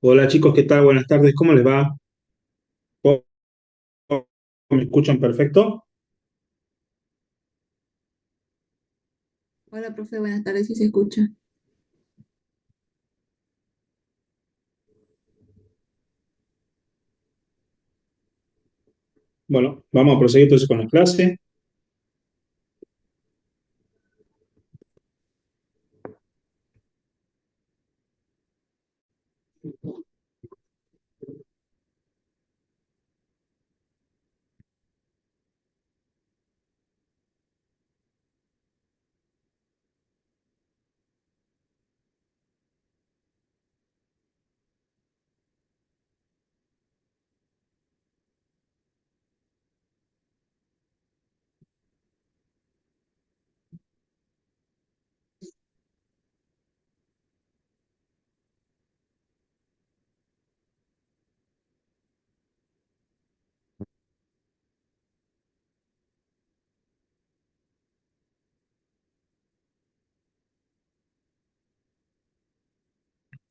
Hola chicos, ¿qué tal? Buenas tardes, ¿cómo les va? ¿Cómo ¿Me escuchan perfecto? Hola, profe, buenas tardes, si se escucha. Bueno, vamos a proseguir entonces con la clase.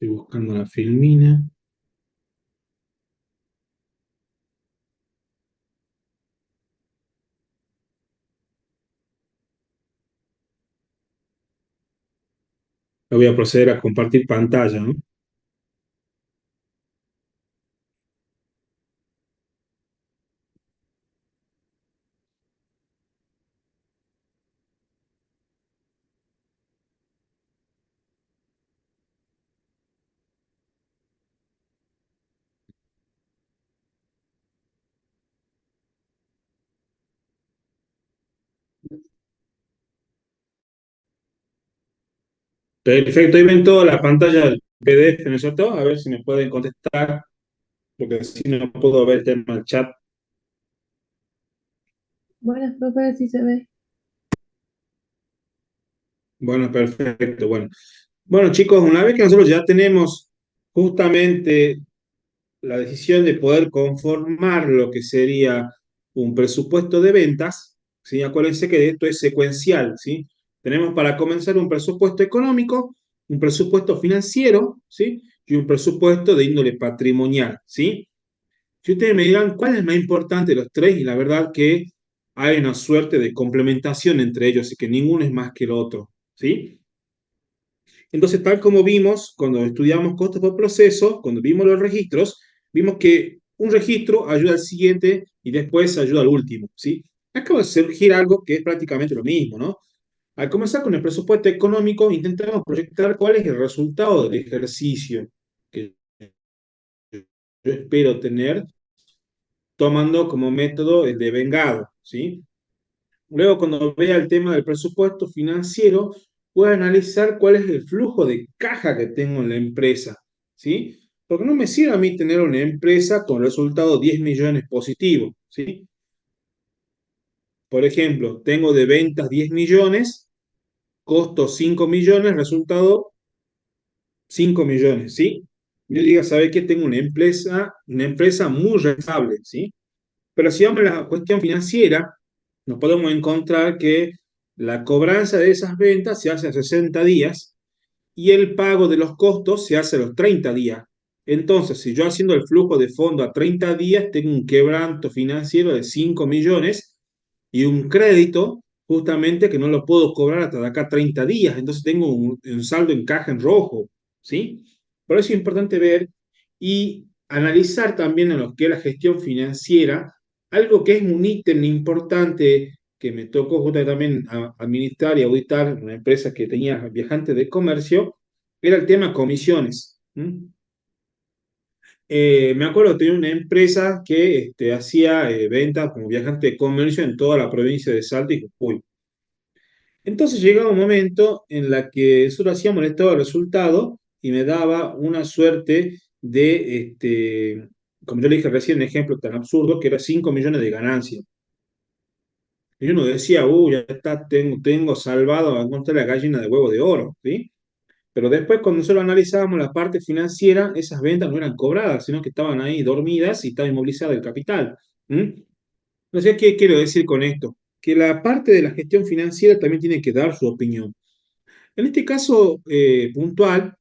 Estoy buscando la filmina. Lo voy a proceder a compartir pantalla, ¿no? Perfecto, ahí ven toda la pantalla del PDF, ¿no es cierto? A ver si me pueden contestar, porque si no puedo ver el tema del chat. Buenas, profe, sí se ve. Bueno, perfecto, bueno. Bueno, chicos, una vez que nosotros ya tenemos justamente la decisión de poder conformar lo que sería un presupuesto de ventas, ¿sí? Acuérdense que esto es secuencial, ¿sí? Tenemos para comenzar un presupuesto económico, un presupuesto financiero, ¿sí? Y un presupuesto de índole patrimonial, ¿sí? Si ustedes me dirán cuál es el más importante de los tres, y la verdad que hay una suerte de complementación entre ellos y que ninguno es más que el otro, ¿sí? Entonces, tal como vimos cuando estudiamos costos por proceso, cuando vimos los registros, vimos que un registro ayuda al siguiente y después ayuda al último, ¿sí? Acaba de surgir algo que es prácticamente lo mismo, ¿no? Al comenzar con el presupuesto económico, intentamos proyectar cuál es el resultado del ejercicio que yo espero tener, tomando como método el de vengado, ¿sí? Luego, cuando vea el tema del presupuesto financiero, voy a analizar cuál es el flujo de caja que tengo en la empresa, ¿sí? Porque no me sirve a mí tener una empresa con resultado 10 millones positivo, ¿sí? Por ejemplo, tengo de ventas 10 millones, costo 5 millones, resultado 5 millones, ¿sí? Yo diga, ¿sabe qué? Tengo una empresa muy rentable, ¿sí? Pero si vamos a la cuestión financiera, nos podemos encontrar que la cobranza de esas ventas se hace a 60 días y el pago de los costos se hace a los 30 días. Entonces, si yo haciendo el flujo de fondo a 30 días, tengo un quebranto financiero de 5 millones y un crédito justamente que no lo puedo cobrar hasta de acá a 30 días. Entonces tengo un saldo en caja en rojo, ¿sí? Por eso es importante ver y analizar también en lo que es la gestión financiera, algo que es un ítem importante que me tocó justamente también administrar y auditar en una empresa que tenía viajantes de comercio, era el tema comisiones. Me acuerdo que tenía una empresa que hacía ventas como viajante de comercio en toda la provincia de Salta y Jujuy. Entonces llegaba un momento en la que nosotros hacíamos el estado de resultado y me daba una suerte de, como yo le dije recién, un ejemplo tan absurdo que era 5 millones de ganancias. Y uno decía, ya está, tengo salvado a encontrar la gallina de huevo de oro, ¿sí? Pero después, cuando nosotros analizábamos la parte financiera, esas ventas no eran cobradas, sino que estaban ahí dormidas y estaba inmovilizado el capital. ¿Mm? Entonces, ¿qué quiero decir con esto? Que la parte de la gestión financiera también tiene que dar su opinión. En este caso puntual,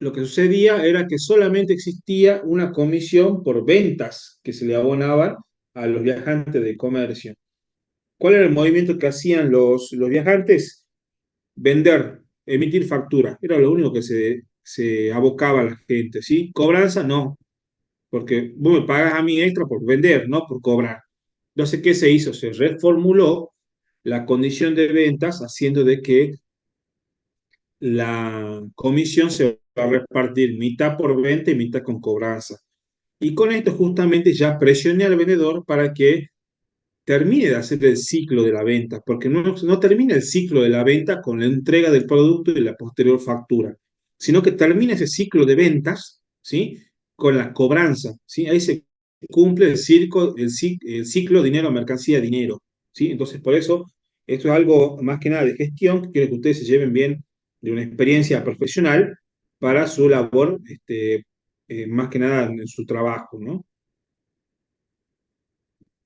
lo que sucedía era que solamente existía una comisión por ventas que se le abonaban a los viajantes de comercio. ¿Cuál era el movimiento que hacían los viajantes? Vender, emitir factura. Era lo único que se abocaba a la gente, ¿sí? Cobranza, no, porque vos me pagas a mí extra por vender, no por cobrar. Entonces, ¿qué se hizo? Se reformuló la condición de ventas haciendo de que la comisión se va a repartir mitad por venta y mitad con cobranza. Y con esto justamente ya presioné al vendedor para que termine de hacer el ciclo de la venta, porque no termina el ciclo de la venta con la entrega del producto y la posterior factura, sino que termina ese ciclo de ventas, ¿sí? Con la cobranza, ¿sí? Ahí se cumple el ciclo dinero, mercancía, dinero, ¿sí? Entonces, por eso, esto es algo más que nada de gestión, que quiero que ustedes se lleven bien de una experiencia profesional para su labor, más que nada en su trabajo, ¿no?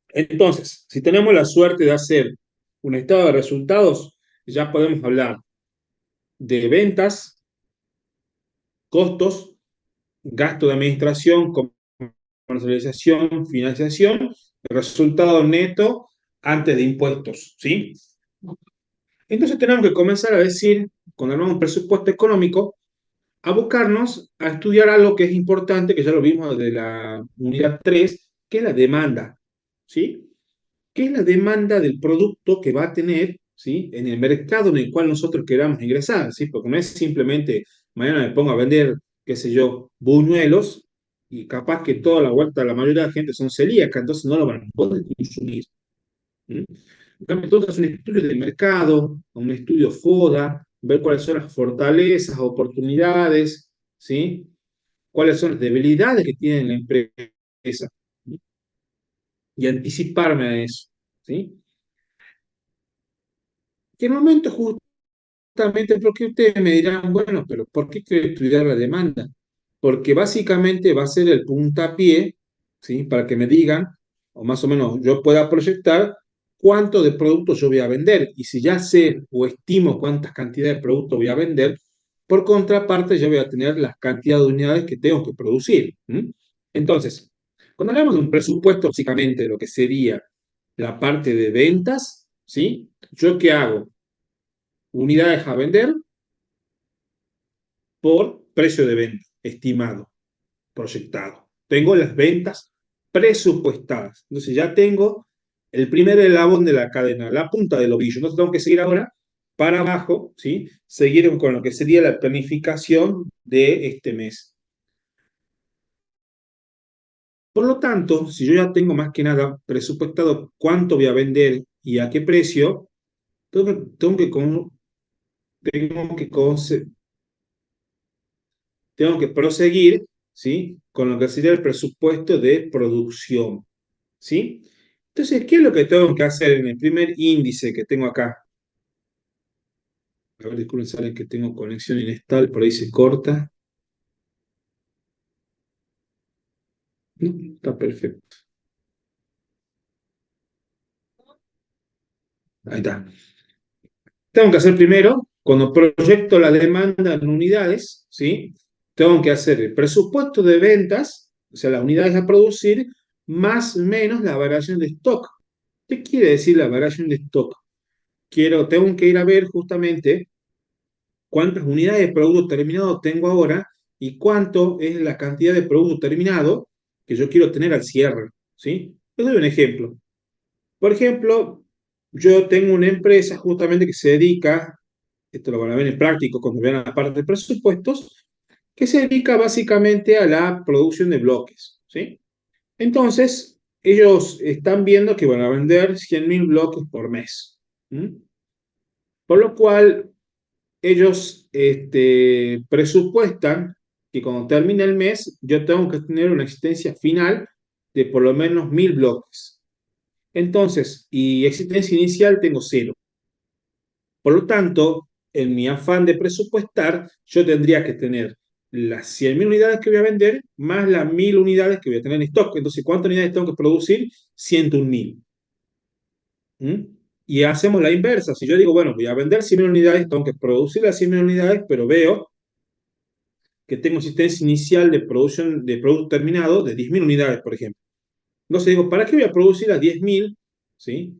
Entonces, si tenemos la suerte de hacer un estado de resultados, ya podemos hablar de ventas, costos, gasto de administración, comercialización, financiación, resultado neto antes de impuestos, ¿sí? Entonces tenemos que comenzar a decir, cuando armamos un presupuesto económico, abocarnos a estudiar algo que es importante, que ya lo vimos de la unidad 3, que es la demanda, ¿sí? ¿Qué es la demanda del producto que va a tener, ¿sí? En el mercado en el cual nosotros queramos ingresar, ¿sí? Porque no es simplemente mañana me pongo a vender, qué sé yo, buñuelos y capaz que toda la vuelta, la mayoría de la gente son celíacas, entonces no lo van a poder consumir. ¿Mm? En cambio, entonces un estudio de mercado, un estudio FODA, ver cuáles son las fortalezas, oportunidades, ¿sí? Cuáles son las debilidades que tiene la empresa, ¿sí? Y anticiparme a eso, ¿sí? Que en el momento justamente porque ustedes me dirán, bueno, pero ¿por qué quiero estudiar la demanda? Porque básicamente va a ser el puntapié, ¿sí? Para que me digan, o más o menos yo pueda proyectar cuánto de productos yo voy a vender. Y si ya sé o estimo cuántas cantidades de productos voy a vender, por contraparte yo voy a tener las cantidades de unidades que tengo que producir. ¿Mm? Entonces, cuando hablamos de un presupuesto, básicamente de lo que sería la parte de ventas, ¿sí? ¿Yo qué hago? Unidades a vender por precio de venta estimado, proyectado. Tengo las ventas presupuestadas. Entonces ya tengo el primer eslabón de la cadena, la punta del ovillo. Entonces tengo que seguir ahora para abajo, ¿sí? Seguir con lo que sería la planificación de este mes. Por lo tanto, si yo ya tengo más que nada presupuestado cuánto voy a vender y a qué precio, tengo que tengo que proseguir, ¿sí? Con lo que sería el presupuesto de producción, ¿sí? Entonces, ¿qué es lo que tengo que hacer en el primer índice que tengo acá? A ver, disculpen, saben que tengo conexión inestable, por ahí se corta. No, está perfecto. Ahí está. Tengo que hacer primero, cuando proyecto la demanda en unidades, ¿sí? Tengo que hacer el presupuesto de ventas, o sea, las unidades a producir, más o menos la variación de stock. ¿Qué quiere decir la variación de stock? Tengo que ir a ver justamente cuántas unidades de producto terminado tengo ahora y cuánto es la cantidad de producto terminado que yo quiero tener al cierre, ¿sí? Les doy un ejemplo. Por ejemplo, yo tengo una empresa justamente que se dedica, esto lo van a ver en práctico cuando vean la parte de presupuestos, que se dedica básicamente a la producción de bloques, ¿sí? Entonces, ellos están viendo que van a vender 100.000 bloques por mes. ¿Mm? Por lo cual, ellos presupuestan que cuando termine el mes yo tengo que tener una existencia final de por lo menos 1.000 bloques. Entonces, y existencia inicial tengo cero. Por lo tanto, en mi afán de presupuestar, yo tendría que tener las 100.000 unidades que voy a vender más las 1.000 unidades que voy a tener en stock. Entonces, ¿cuántas unidades tengo que producir? 101.000. ¿Mm? Y hacemos la inversa. Si yo digo, bueno, voy a vender 100.000 unidades, tengo que producir las 100.000 unidades, pero veo que tengo existencia inicial de producción de producto terminado de 10.000 unidades, por ejemplo. Entonces digo, ¿para qué voy a producir las 10.000, ¿sí?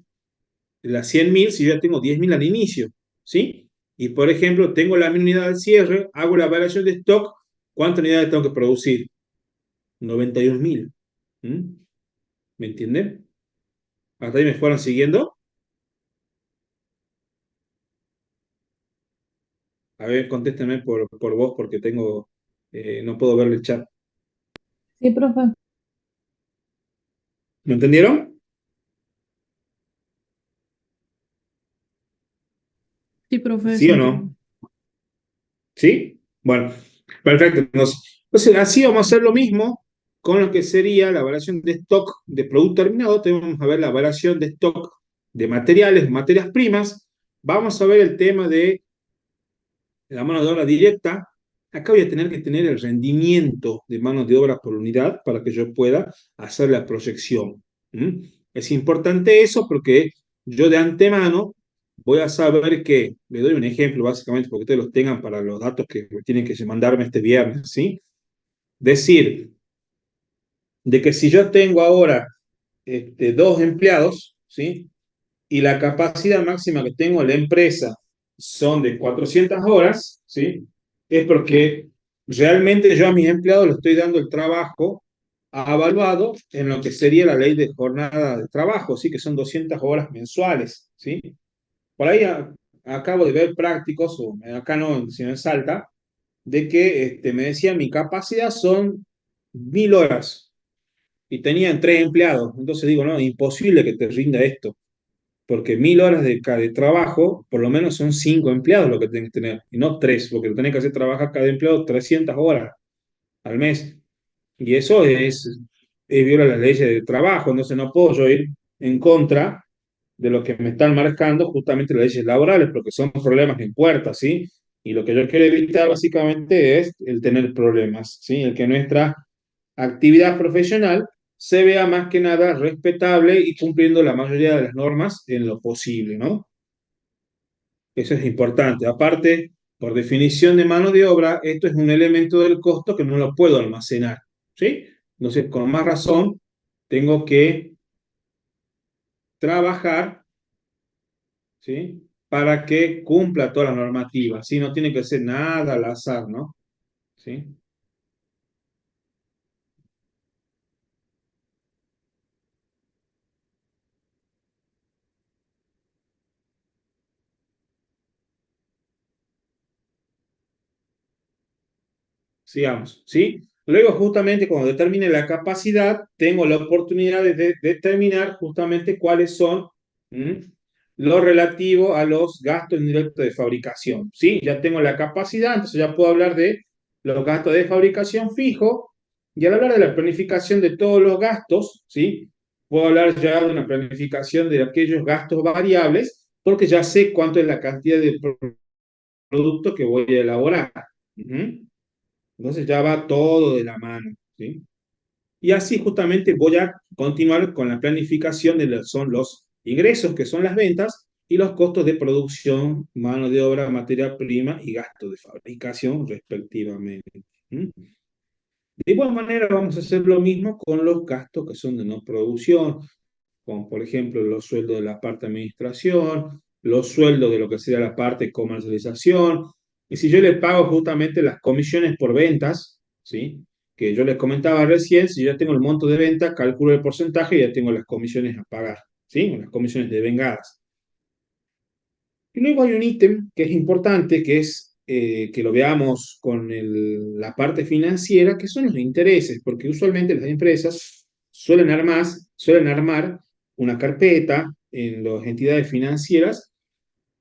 Las 100.000 si yo ya tengo 10.000 al inicio, ¿sí? Y por ejemplo, tengo la unidad al cierre, hago la variación de stock, ¿cuántas unidades tengo que producir? 91.000. ¿Mm? ¿Me entienden? ¿Hasta ahí me fueron siguiendo? A ver, contéstenme por vos porque tengo, no puedo ver el chat. Sí, profe. ¿Me entendieron? Sí, profe, ¿Sí se o entiende. no? ¿Sí? Bueno, perfecto. Entonces, así vamos a hacer lo mismo con lo que sería la variación de stock de producto terminado. Tenemos a ver la variación de stock de materiales, materias primas. Vamos a ver el tema de la mano de obra directa. Acá voy a tener que tener el rendimiento de mano de obra por unidad para que yo pueda hacer la proyección. ¿Mm? Es importante eso porque yo de antemano voy a saber que, le doy un ejemplo básicamente porque ustedes los tengan para los datos que tienen que mandarme este viernes, ¿sí? Decir, de que si yo tengo ahora dos empleados, ¿sí? Y la capacidad máxima que tengo en la empresa son de 400 horas, ¿sí? Es porque realmente yo a mis empleados les estoy dando el trabajo avaluado en lo que sería la ley de jornada de trabajo, ¿sí? Que son 200 horas mensuales, ¿sí? Por ahí acabo de ver prácticos, o acá no, sino en Salta, de que me decían mi capacidad son 1.000 horas y tenían 3 empleados. Entonces digo, no, imposible que te rinda esto porque 1.000 horas de trabajo, por lo menos son 5 empleados lo que tienes que tener, y no tres, porque lo tenés que hacer trabajar cada empleado 300 horas al mes. Y eso viola las leyes de trabajo, entonces no puedo yo ir en contra de lo que me están marcando justamente las leyes laborales, porque son problemas en puerta, ¿sí? Y lo que yo quiero evitar básicamente es el tener problemas, ¿sí? El que nuestra actividad profesional se vea más que nada respetable y cumpliendo la mayoría de las normas en lo posible, ¿no? Eso es importante. Aparte, por definición de mano de obra, esto es un elemento del costo que no lo puedo almacenar, ¿sí? Entonces, con más razón, tengo que trabajar, ¿sí? Para que cumpla toda la normativa, ¿sí? No tiene que ser nada al azar, ¿no? ¿Sí? Sigamos, ¿sí? Luego, justamente, cuando determine la capacidad, tengo la oportunidad de determinar justamente cuáles son lo relativo a los gastos indirectos de fabricación, ¿sí? Ya tengo la capacidad, entonces ya puedo hablar de los gastos de fabricación fijo, y al hablar de la planificación de todos los gastos, ¿sí? Puedo hablar ya de una planificación de aquellos gastos variables, porque ya sé cuánto es la cantidad de producto que voy a elaborar. Ujú. Entonces ya va todo de la mano, ¿sí? Y así justamente voy a continuar con la planificación de lo que son los ingresos, que son las ventas, y los costos de producción, mano de obra, materia prima y gastos de fabricación respectivamente. ¿Mm? De igual manera vamos a hacer lo mismo con los gastos que son de no producción, como por ejemplo los sueldos de la parte de administración, los sueldos de lo que sería la parte de comercialización. Y si yo le pago justamente las comisiones por ventas, ¿sí? Que yo les comentaba recién, si yo tengo el monto de venta, calculo el porcentaje y ya tengo las comisiones a pagar, ¿sí? Las comisiones devengadas. Y luego hay un ítem que es importante, que es que lo veamos con la parte financiera, que son los intereses, porque usualmente las empresas suelen armar una carpeta en las entidades financieras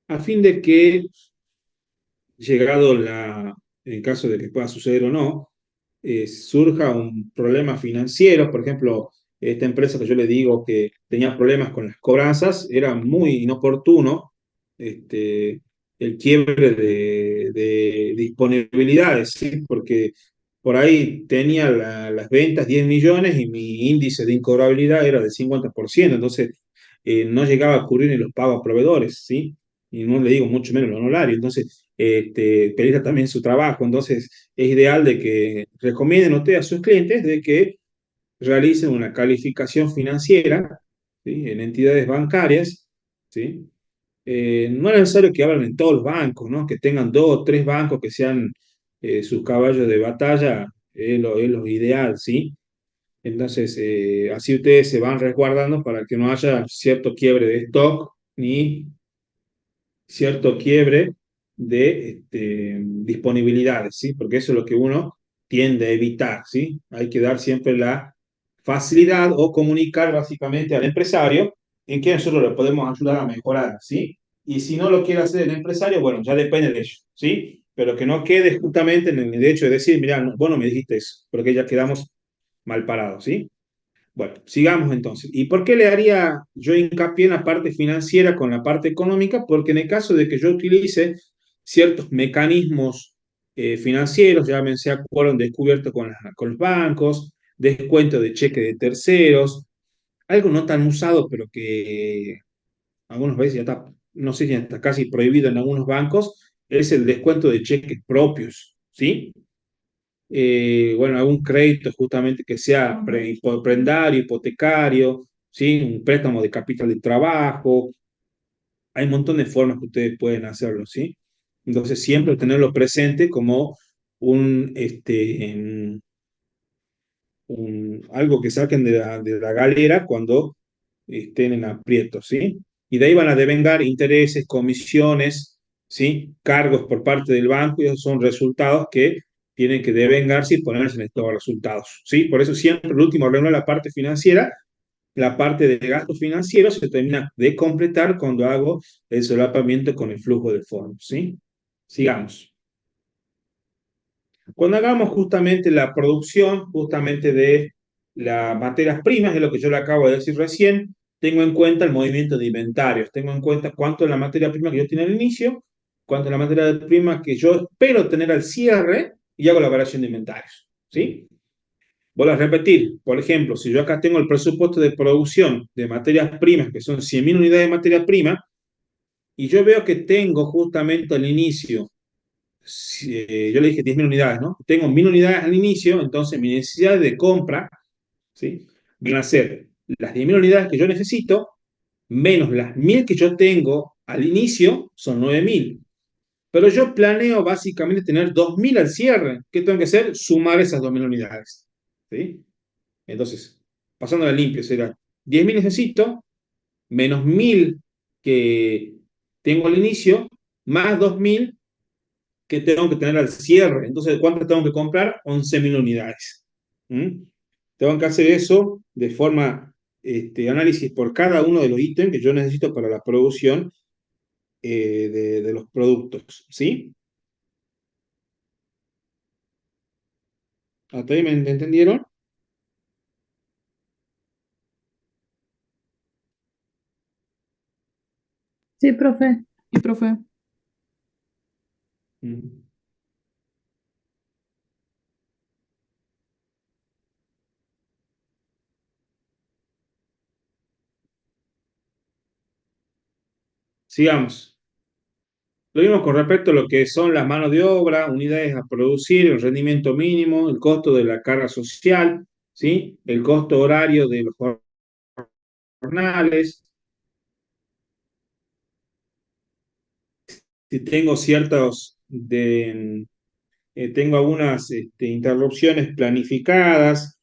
a fin de que, llegado en caso de que pueda suceder o no, surja un problema financiero, por ejemplo, esta empresa que yo le digo que tenía problemas con las cobranzas, era muy inoportuno este, el quiebre de disponibilidades, ¿sí? Porque por ahí tenía las ventas 10 millones y mi índice de incobrabilidad era del 50%, entonces no llegaba a cubrir ni los pagos a proveedores, ¿sí? Y no le digo mucho menos los honorarios. Entonces, peligra también su trabajo. Entonces, es ideal de que recomienden ustedes a sus clientes de que realicen una calificación financiera, ¿sí? En entidades bancarias, ¿sí? No es necesario que hablen en todos los bancos, ¿no? Que tengan dos o tres bancos que sean sus caballos de batalla, es lo ideal, ¿sí? Entonces, así ustedes se van resguardando para que no haya cierto quiebre de stock ni cierto quiebre de disponibilidades, ¿sí? Porque eso es lo que uno tiende a evitar, ¿sí? Hay que dar siempre la facilidad o comunicar básicamente al empresario en que nosotros le podemos ayudar a mejorar, ¿sí? Y si no lo quiere hacer el empresario, bueno, ya depende de ellos, ¿sí? Pero que no quede justamente en el hecho de decir, mira, vos no me dijiste eso, porque ya quedamos mal parados, ¿sí? Bueno, sigamos entonces. ¿Y por qué le haría yo hincapié en la parte financiera con la parte económica? Porque en el caso de que yo utilice ciertos mecanismos financieros, llámense acuerdos descubiertos con los bancos, descuento de cheque de terceros, algo no tan usado, pero que algunas veces ya está, no sé si ya está casi prohibido en algunos bancos, es el descuento de cheques propios, ¿sí? Bueno, algún crédito justamente que sea prendario, hipotecario, ¿sí? Un préstamo de capital de trabajo. Hay un montón de formas que ustedes pueden hacerlo, ¿sí? Entonces, siempre tenerlo presente como un, algo que saquen de la galera cuando estén en aprietos, ¿sí? Y de ahí van a devengar intereses, comisiones, ¿sí? Cargos por parte del banco y esos son resultados que tienen que devengarse y ponerse en estos resultados, ¿sí? Por eso siempre el último renglón de la parte financiera, la parte de gastos financieros se termina de completar cuando hago el solapamiento con el flujo de fondos, ¿sí? Sigamos. Cuando hagamos justamente la producción, justamente de las materias primas, es lo que yo le acabo de decir recién, tengo en cuenta el movimiento de inventarios, tengo en cuenta cuánto es la materia prima que yo tengo al inicio, cuánto es la materia prima que yo espero tener al cierre y hago la variación de inventarios, ¿sí? Vuelvo a repetir, por ejemplo, si yo acá tengo el presupuesto de producción de materias primas, que son 100.000 unidades de materia prima, y yo veo que tengo justamente al inicio yo le dije 10.000 unidades, ¿no? Tengo 1.000 unidades al inicio, entonces mi necesidad de compra, ¿sí? Van a ser las 10.000 unidades que yo necesito, menos las 1.000 que yo tengo al inicio, son 9.000. Pero yo planeo básicamente tener 2.000 al cierre. ¿Qué tengo que hacer? Sumar esas 2.000 unidades, ¿sí? Entonces, pasando a limpio, será 10.000 necesito, menos 1.000 que tengo al inicio, más 2.000 que tengo que tener al cierre. Entonces, ¿cuántas tengo que comprar? 11.000 unidades. ¿Mm? Tengo que hacer eso de forma, análisis por cada uno de los ítems que yo necesito para la producción de los productos. ¿Sí? ¿Hasta ahí me entendieron? Sí, profe. Sí, profe. Mm. Sigamos. Lo mismo con respecto a lo que son las manos de obra, unidades a producir, el rendimiento mínimo, el costo de la carga social, ¿sí? El costo horario de los jornales, si tengo ciertos tengo algunas interrupciones planificadas,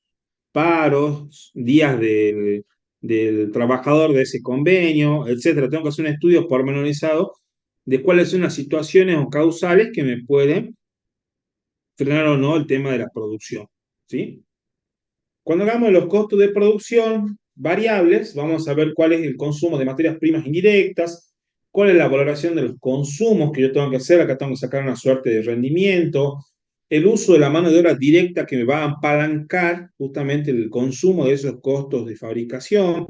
paros, días del trabajador de ese convenio, etcétera. Tengo que hacer un estudio pormenorizado de cuáles son las situaciones o causales que me pueden frenar o no el tema de la producción, ¿sí? Cuando hagamos los costos de producción variables, vamos a ver cuál es el consumo de materias primas indirectas, cuál es la valoración de los consumos que yo tengo que hacer, acá tengo que sacar una suerte de rendimiento, el uso de la mano de obra directa que me va a apalancar justamente el consumo de esos costos de fabricación,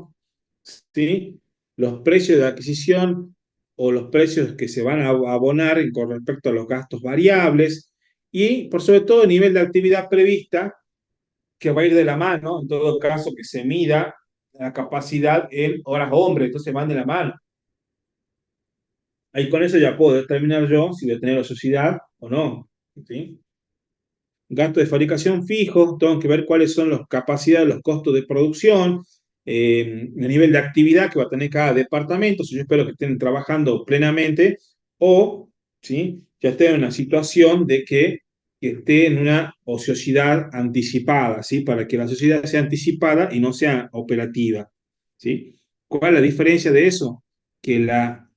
¿sí? Los precios de adquisición o los precios que se van a abonar con respecto a los gastos variables y, por sobre todo, el nivel de actividad prevista que va a ir de la mano, en todo caso, que se mida la capacidad en horas hombre, entonces van de la mano. Ahí con eso ya puedo determinar yo si voy a tener ociosidad o no. ¿Sí? Gasto de fabricación fijo, tengo que ver cuáles son las capacidades, los costos de producción, el nivel de actividad que va a tener cada departamento, si yo espero que estén trabajando plenamente, o ¿sí? Ya esté en una situación de que esté en una ociosidad anticipada, ¿sí? Para que la sociedad sea anticipada y no sea operativa. ¿Sí? ¿Cuál es la diferencia de eso? Que la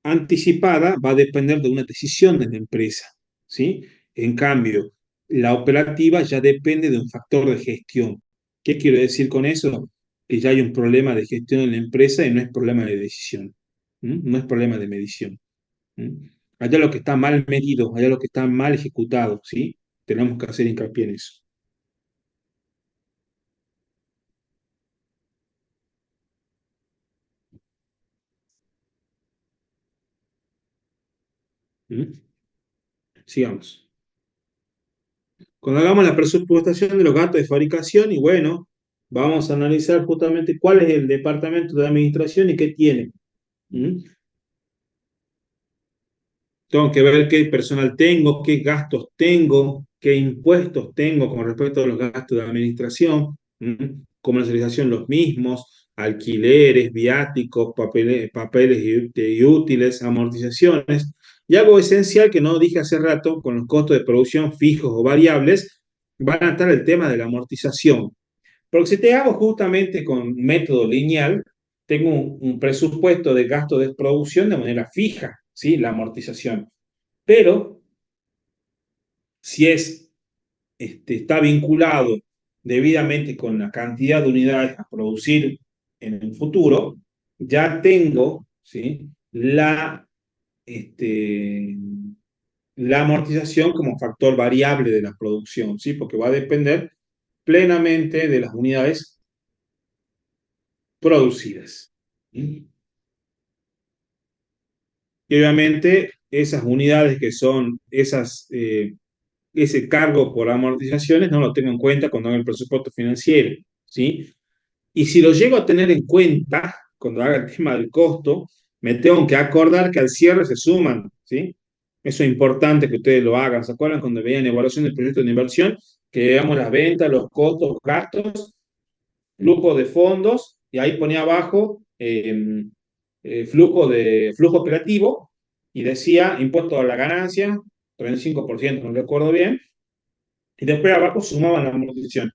anticipada va a depender de una decisión de la empresa, ¿sí? En cambio, la operativa ya depende de un factor de gestión. ¿Qué quiero decir con eso? Que ya hay un problema de gestión en la empresa y no es problema de decisión, ¿m? No es problema de medición. ¿M? Allá lo que está mal medido, allá lo que está mal ejecutado, ¿sí? Tenemos que hacer hincapié en eso. ¿M? Sigamos. Cuando hagamos la presupuestación de los gastos de fabricación, y bueno, vamos a analizar justamente cuál es el departamento de administración y qué tiene. ¿Mm? Tengo que ver qué personal tengo, qué gastos tengo, qué impuestos tengo con respecto a los gastos de administración, comercialización los mismos, alquileres, viáticos, papeles y útiles, amortizaciones. Y algo esencial que no dije hace rato, con los costos de producción fijos o variables, van a estar el tema de la amortización. Porque si te hago justamente con método lineal, tengo un presupuesto de gasto de producción de manera fija, ¿sí? La amortización. Pero si está vinculado debidamente con la cantidad de unidades a producir en el futuro, ya tengo, ¿sí? Este, la amortización como factor variable de la producción, ¿sí? Porque va a depender plenamente de las unidades producidas. ¿Sí? Y obviamente esas unidades que son ese cargo por amortizaciones no lo tengo en cuenta cuando haga el presupuesto financiero, ¿sí? Y si lo llego a tener en cuenta cuando haga el tema del costo, me tengo que acordar que al cierre se suman, ¿sí? Eso es importante que ustedes lo hagan. ¿Se acuerdan cuando veían evaluación del proyecto de inversión? Que veamos las ventas, los costos, los gastos, flujo de fondos, y ahí ponía abajo flujo operativo y decía impuesto a la ganancia, 35%, no recuerdo bien, y después abajo sumaban la amortización.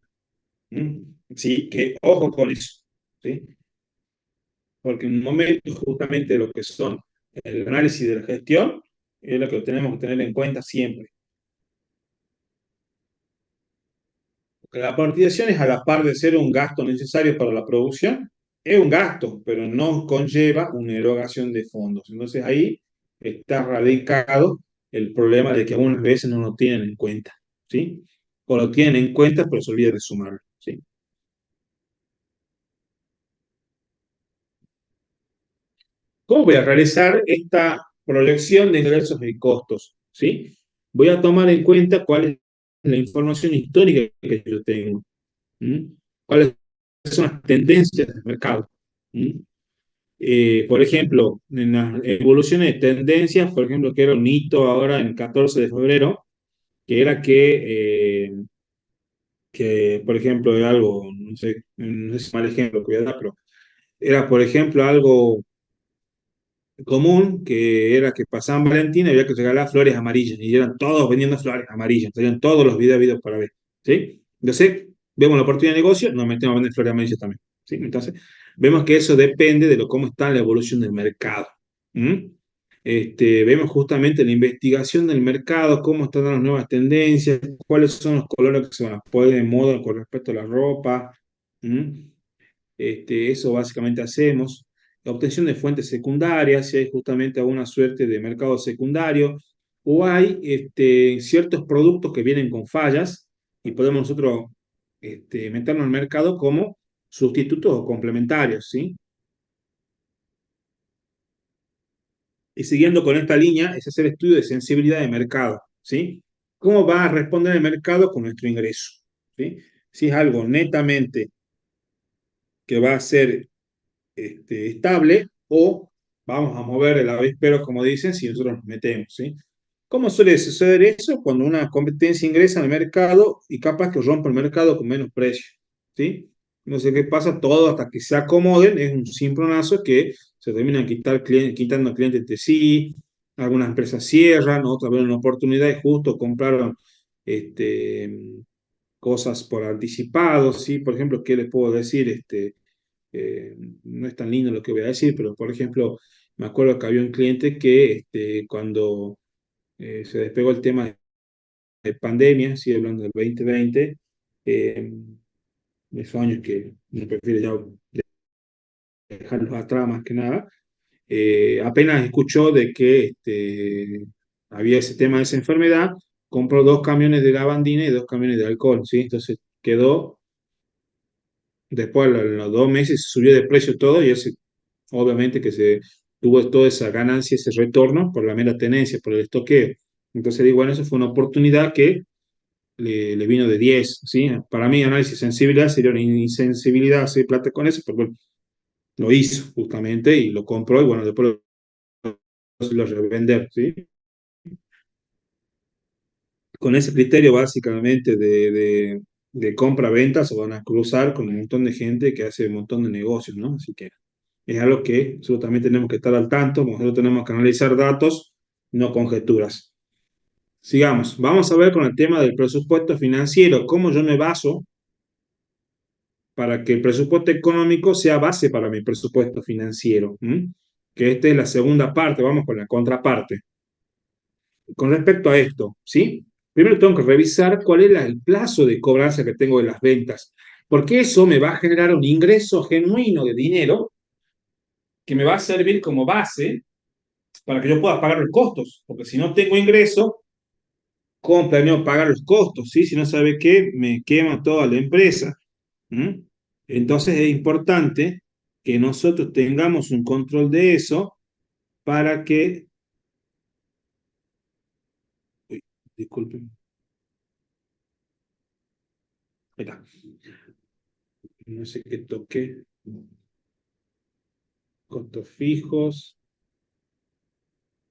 ¿Mm? Sí, que ojo con eso, ¿sí? Porque en un momento justamente lo que son el análisis de la gestión es lo que tenemos que tener en cuenta siempre. Porque la amortización es a la par de ser un gasto necesario para la producción, es un gasto, pero no conlleva una erogación de fondos. Entonces ahí está radicado el problema de que algunas veces no lo tienen en cuenta, ¿sí? O lo tienen en cuenta, pero se olvida de sumarlo, ¿sí? ¿Cómo voy a realizar esta proyección de ingresos y costos? ¿Sí? Voy a tomar en cuenta cuál es la información histórica que yo tengo. ¿Mm? ¿Cuáles son las tendencias del mercado? ¿Mm? Por ejemplo, en las evoluciones de tendencias, por ejemplo, que era un hito ahora en el 14 de febrero, que era que por ejemplo, era algo, no sé si es mal ejemplo que voy a dar, pero era, por ejemplo, algo común, que era que pasaban Valentín y había que regalar flores amarillas, y eran todos vendiendo flores amarillas, salían todos los videos para ver, ¿sí? Entonces, vemos la oportunidad de negocio, nos metemos a vender flores amarillas también, ¿sí? Entonces, vemos que eso depende de cómo está la evolución del mercado. ¿Mm? Vemos justamente la investigación del mercado, cómo están las nuevas tendencias, cuáles son los colores que se van a poner de moda con respecto a la ropa. ¿Mm? Eso básicamente hacemos. La obtención de fuentes secundarias, si hay justamente alguna suerte de mercado secundario, o hay ciertos productos que vienen con fallas y podemos nosotros meternos al mercado como sustitutos o complementarios, ¿sí? Y siguiendo con esta línea, es hacer estudio de sensibilidad de mercado, ¿sí? ¿Cómo va a responder el mercado con nuestro ingreso? ¿Sí? Si es algo netamente que va a ser estable, o vamos a mover el avispero, como dicen, si nosotros nos metemos, ¿sí? ¿Cómo suele suceder eso? Cuando una competencia ingresa al mercado y capaz que rompe el mercado con menos precio, ¿sí? No sé qué pasa, todo hasta que se acomoden, es un cimbronazo que se terminan quitando clientes de sí, algunas empresas cierran, otras ven una oportunidad y justo compraron este, cosas por anticipado, ¿sí? Por ejemplo, ¿qué les puedo decir? No es tan lindo lo que voy a decir, pero por ejemplo, me acuerdo que había un cliente que cuando se despegó el tema de pandemia, sí, hablando del 2020, eh, esos años que me prefiero ya dejarlos atrás más que nada, apenas escuchó de que había ese tema de esa enfermedad, compró 2 camiones de lavandina y 2 camiones de alcohol, ¿sí? Entonces quedó, después en los 2 meses subió de precio todo y ese, obviamente que se tuvo toda esa ganancia, ese retorno por la mera tenencia, por el estoqueo. Entonces digo, bueno, eso fue una oportunidad que le vino de 10, ¿sí? Para mí, análisis de sensibilidad sería una insensibilidad hacer plata con eso, pero bueno, lo hizo justamente y lo compró y bueno, después lo revender, ¿sí? Con ese criterio básicamente de compra-venta se van a cruzar con un montón de gente que hace un montón de negocios, ¿no? Así que es algo que nosotros también tenemos que estar al tanto, nosotros tenemos que analizar datos, no conjeturas. Sigamos, vamos a ver con el tema del presupuesto financiero, cómo yo me baso para que el presupuesto económico sea base para mi presupuesto financiero. ¿M? Que esta es la segunda parte, vamos con la contraparte. Con respecto a esto, ¿sí? Primero tengo que revisar cuál es el plazo de cobranza que tengo de las ventas, porque eso me va a generar un ingreso genuino de dinero que me va a servir como base para que yo pueda pagar los costos, porque si no tengo ingreso, ¿cómo planeo pagar los costos? ¿Sí? Si no sabe qué, me quema toda la empresa. ¿Mm? Entonces es importante que nosotros tengamos un control de eso para que... Uy, disculpen. Ahí está. No sé qué toqué. Costos fijos.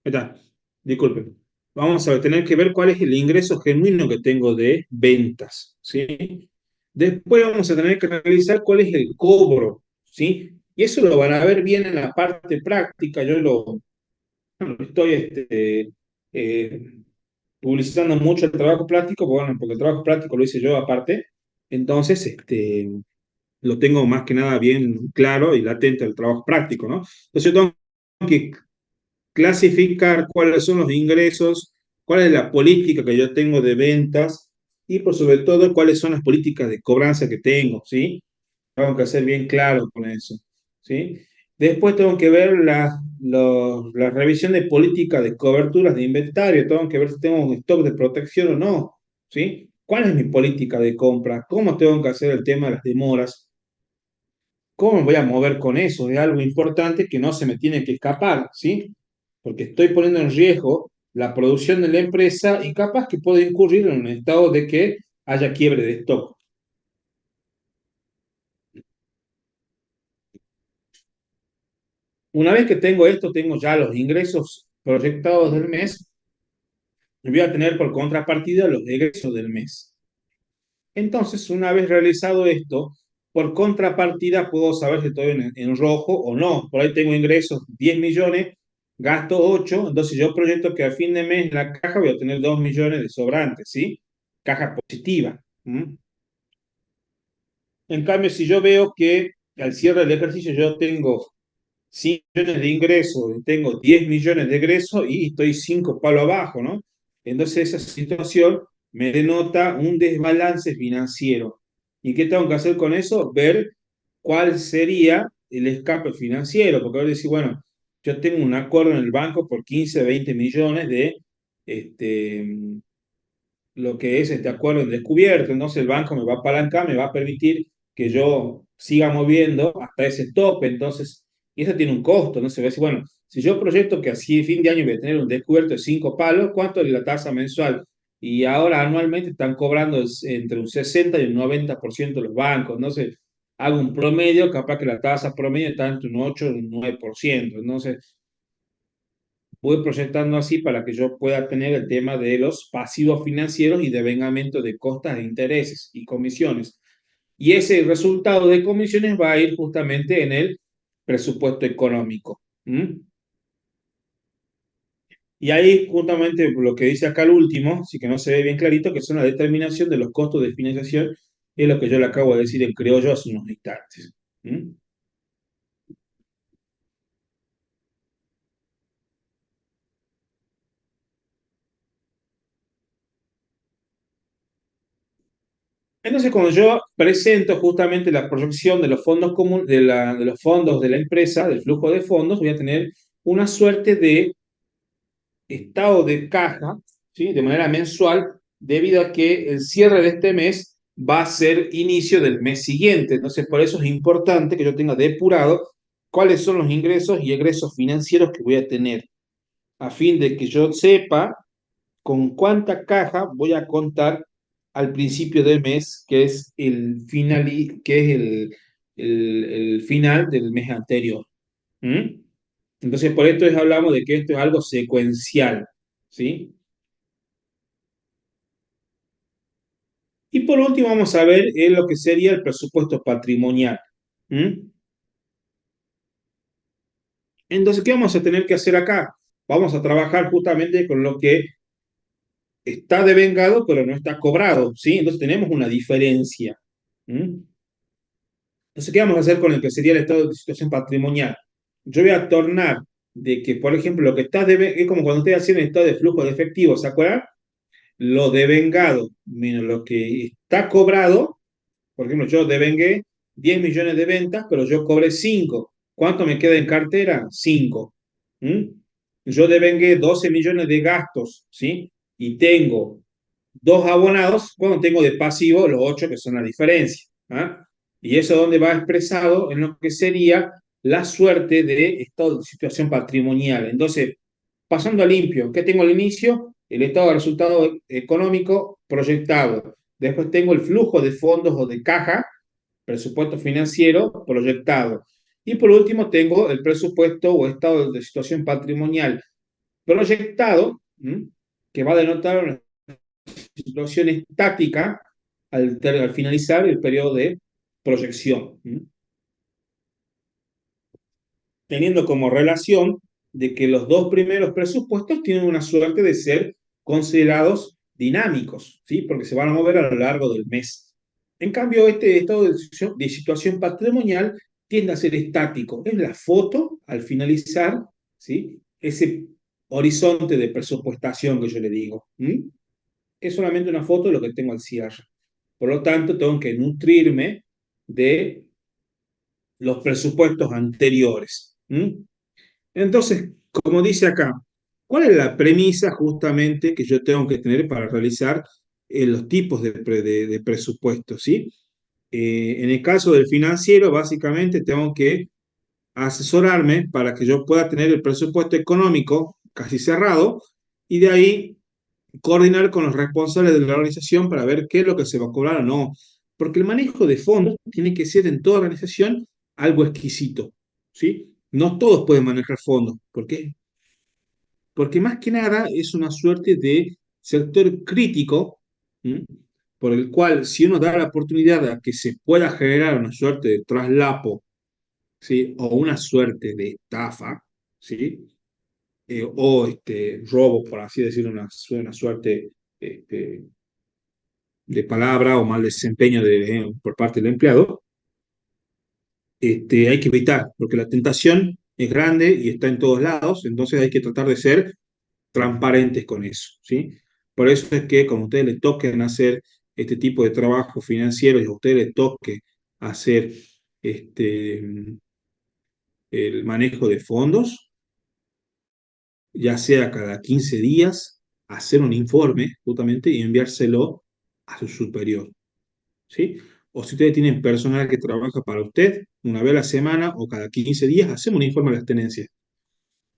Ahí está. Disculpen. Vamos a tener que ver cuál es el ingreso genuino que tengo de ventas, ¿sí? Después vamos a tener que realizar cuál es el cobro, ¿sí? Y eso lo van a ver bien en la parte práctica. Yo bueno, estoy eh, publicitando mucho el trabajo práctico, bueno, porque el trabajo práctico lo hice yo aparte. Entonces, lo tengo más que nada bien claro y latente el trabajo práctico, ¿no? Entonces yo tengo que clasificar cuáles son los ingresos, cuál es la política que yo tengo de ventas y por sobre todo cuáles son las políticas de cobranza que tengo, ¿sí? Tengo que ser bien claro con eso, ¿sí? Después tengo que ver la revisión de política de coberturas de inventario, tengo que ver si tengo un stock de protección o no, ¿sí? ¿Cuál es mi política de compra? ¿Cómo tengo que hacer el tema de las demoras? ¿Cómo me voy a mover con eso? Es algo importante que no se me tiene que escapar, ¿sí? Porque estoy poniendo en riesgo la producción de la empresa y capaz que puedo incurrir en un estado de que haya quiebre de stock. Una vez que tengo esto, tengo ya los ingresos proyectados del mes, y voy a tener por contrapartida los egresos del mes. Entonces, una vez realizado esto, por contrapartida puedo saber si estoy en rojo o no. Por ahí tengo ingresos 10 millones, gasto 8, entonces yo proyecto que a fin de mes en la caja voy a tener 2 millones de sobrantes, ¿sí? Caja positiva. ¿Mm? En cambio, si yo veo que al cierre del ejercicio yo tengo 5 millones de ingresos, tengo 10 millones de egresos y estoy 5 palos abajo, ¿no? Entonces esa situación me denota un desbalance financiero. ¿Y qué tengo que hacer con eso? Ver cuál sería el escape financiero, porque ahora decir, bueno, yo tengo un acuerdo en el banco por 15, 20 millones de este, lo que es este acuerdo en descubierto, entonces el banco me va a apalancar, me va a permitir que yo siga moviendo hasta ese tope, entonces, y eso tiene un costo, ¿no? Se va a decir, bueno, si yo proyecto que así fin de año voy a tener un descubierto de 5 palos, ¿cuánto es la tasa mensual? Y ahora anualmente están cobrando entre un 60 y un 90% los bancos, entonces hago un promedio, capaz que la tasa promedio está entre un 8 y un 9%, entonces voy proyectando así para que yo pueda tener el tema de los pasivos financieros y devengamiento de costas e intereses y comisiones. Y ese resultado de comisiones va a ir justamente en el presupuesto económico. ¿Mm? Y ahí justamente lo que dice acá el último, sí que no se ve bien clarito, que son la determinación de los costos de financiación, es lo que yo le acabo de decir en criollo hace unos instantes. ¿Mm? Entonces, cuando yo presento justamente la proyección de los fondos de los fondos de la empresa, del flujo de fondos, voy a tener una suerte de estado de caja, ¿sí? De manera mensual, debido a que el cierre de este mes va a ser inicio del mes siguiente. Entonces, por eso es importante que yo tenga depurado cuáles son los ingresos y egresos financieros que voy a tener, a fin de que yo sepa con cuánta caja voy a contar al principio del mes, que es el final, que es el final del mes anterior. ¿Mm? Entonces, por esto hablamos de que esto es algo secuencial, ¿sí? Y por último, vamos a ver lo que sería el presupuesto patrimonial. ¿Mm? Entonces, ¿qué vamos a tener que hacer acá? Vamos a trabajar justamente con lo que está devengado, pero no está cobrado, ¿sí? Entonces tenemos una diferencia. ¿Mm? Entonces, ¿qué vamos a hacer con el que sería el estado de situación patrimonial? Yo voy a tornar de que, por ejemplo, lo que está es como cuando ustedes hacían el estado de flujo de efectivo, ¿se acuerdan? Lo devengado menos lo que está cobrado. Por ejemplo, yo devengué 10 millones de ventas, pero yo cobré 5. ¿Cuánto me queda en cartera? 5. ¿Mm? Yo devengué 12 millones de gastos, ¿sí? Y tengo dos abonados, bueno, tengo de pasivo los 8 que son la diferencia. ¿Ah? Y eso donde va expresado en lo que sería la suerte de estado de situación patrimonial. Entonces, pasando a limpio, ¿qué tengo al inicio? El estado de resultado económico proyectado. Después tengo el flujo de fondos o de caja, presupuesto financiero proyectado. Y por último tengo el presupuesto o estado de situación patrimonial proyectado, que va a denotar una situación estática al finalizar el periodo de proyección, teniendo como relación de que los dos primeros presupuestos tienen una suerte de ser considerados dinámicos, ¿sí? Porque se van a mover a lo largo del mes. En cambio, este estado de situación patrimonial tiende a ser estático. Es la foto al finalizar, ¿sí? Ese horizonte de presupuestación que yo le digo. Es solamente una foto de lo que tengo al cierre. Por lo tanto, tengo que nutrirme de los presupuestos anteriores. Entonces, como dice acá, ¿cuál es la premisa justamente que yo tengo que tener para realizar los tipos de presupuestos? ¿Sí? En el caso del financiero, básicamente tengo que asesorarme para que yo pueda tener el presupuesto económico casi cerrado y de ahí coordinar con los responsables de la organización para ver qué es lo que se va a cobrar o no. Porque el manejo de fondos tiene que ser en toda organización algo exquisito, ¿sí? No todos pueden manejar fondos. ¿Por qué? Porque más que nada es una suerte de sector crítico, ¿m? Por el cual si uno da la oportunidad a que se pueda generar una suerte de traslapo, ¿sí? O una suerte de estafa, ¿sí? O robo, por así decirlo, una suerte este, de palabra o mal desempeño por parte del empleado, hay que evitar, porque la tentación es grande y está en todos lados, entonces hay que tratar de ser transparentes con eso, ¿sí? Por eso es que como a ustedes les toquen hacer este tipo de trabajo financiero y a ustedes les toque hacer este, el manejo de fondos, ya sea cada 15 días, hacer un informe justamente y enviárselo a su superior, ¿sí? O si ustedes tienen personal que trabaja para usted, una vez a la semana o cada 15 días, hacemos un informe de las tenencias.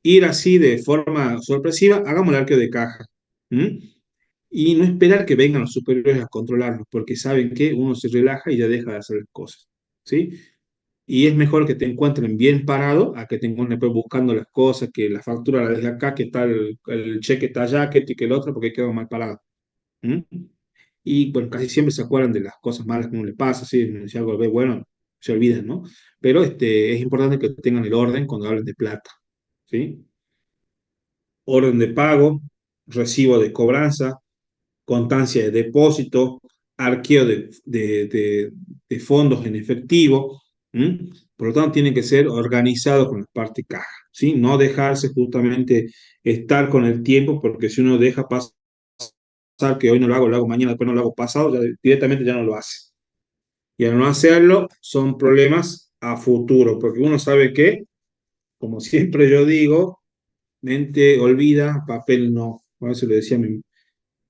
Ir así de forma sorpresiva, hagamos el arqueo de caja. ¿M? Y no esperar que vengan los superiores a controlarnos, porque saben que uno se relaja y ya deja de hacer las cosas. ¿Sí? y es mejor que te encuentren bien parado a que te encuentren después buscando las cosas, que la factura la deje acá, que tal el cheque está allá, que este y que el otro, porque quedó mal parado. ¿Mm? Y bueno, casi siempre se acuerdan de las cosas malas que uno le pasa, ¿sí? Si algo ve bueno, se olvidan, ¿no? Pero es importante que tengan el orden cuando hablen de plata, ¿sí? Orden de pago, recibo de cobranza, constancia de depósito, arqueo de fondos en efectivo. ¿M? Por lo tanto, tienen que ser organizados con la parte caja, ¿sí? No dejarse justamente estar con el tiempo, porque si uno deja pasar que hoy no lo hago mañana, después no lo hago pasado, ya directamente ya no lo hace. Y al no hacerlo, son problemas a futuro, porque uno sabe que, como siempre yo digo, mente olvida, papel no. A eso le decía a mi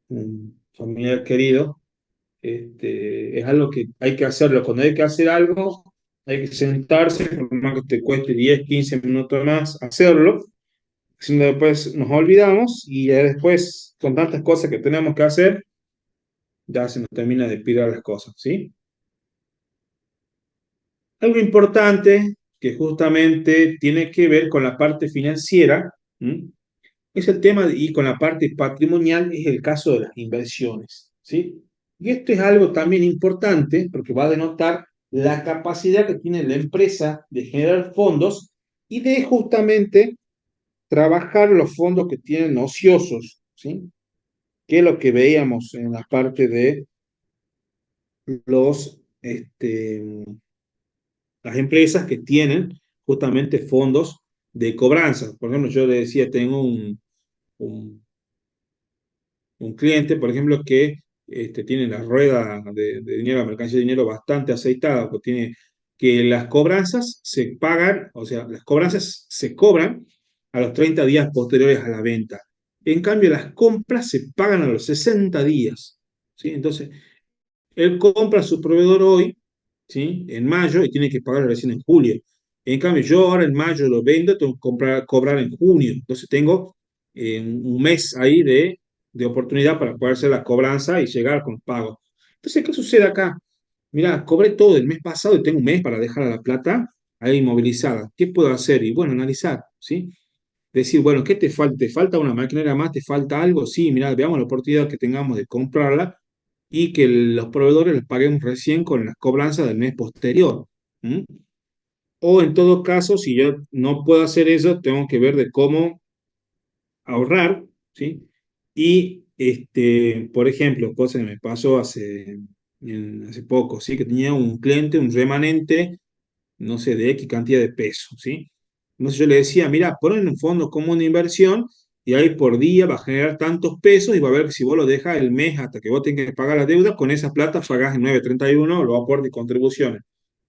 un familiar querido, es algo que hay que hacerlo. Cuando hay que hacer algo, hay que sentarse, por más que te cueste 10 15 minutos más hacerlo, si no después nos olvidamos y ya después, con tantas cosas que tenemos que hacer, ya se nos termina de pirar las cosas, ¿sí? Algo importante que justamente tiene que ver con la parte financiera, ¿m? Es el tema, y con la parte patrimonial es el caso de las inversiones, ¿sí? Y esto es algo también importante porque va a denotar la capacidad que tiene la empresa de generar fondos y de justamente trabajar los fondos que tienen ociosos, ¿sí? Que es lo que veíamos en la parte de los, las empresas que tienen justamente fondos de cobranza. Por ejemplo, yo le decía, tengo un un cliente, por ejemplo, que tiene la rueda de dinero, la mercancía de dinero bastante aceitada, porque tiene que las cobranzas se pagan, o sea, las cobranzas se cobran a los 30 días posteriores a la venta. En cambio, las compras se pagan a los 60 días. ¿Sí? Entonces, él compra a su proveedor hoy, ¿sí? En mayo, y tiene que pagar recién en julio. En cambio, yo ahora en mayo lo vendo, tengo que cobrar en junio. Entonces tengo un mes ahí de oportunidad para poder hacer la cobranza y llegar con pago. Entonces, ¿qué sucede acá? Mira, cobré todo el mes pasado y tengo un mes para dejar la plata ahí inmovilizada. ¿Qué puedo hacer? Y bueno, analizar, ¿sí? Decir, bueno, ¿qué te falta? ¿Te falta una maquinaria más? ¿Te falta algo? Sí, mira, veamos la oportunidad que tengamos de comprarla y que los proveedores les paguemos recién con las cobranzas del mes posterior. ¿M? O en todo caso, si yo no puedo hacer eso, tengo que ver de cómo ahorrar, ¿sí? Y, por ejemplo, cosa que me pasó hace poco, ¿sí? Que tenía un cliente, un remanente, no sé, de X cantidad de pesos, ¿sí? Entonces yo le decía, mira, pon en un fondo como una inversión y ahí por día va a generar tantos pesos y va a ver que si vos lo dejas el mes hasta que vos tengas que pagar la deuda, con esa plata pagás en 9,31 los aportes y contribuciones.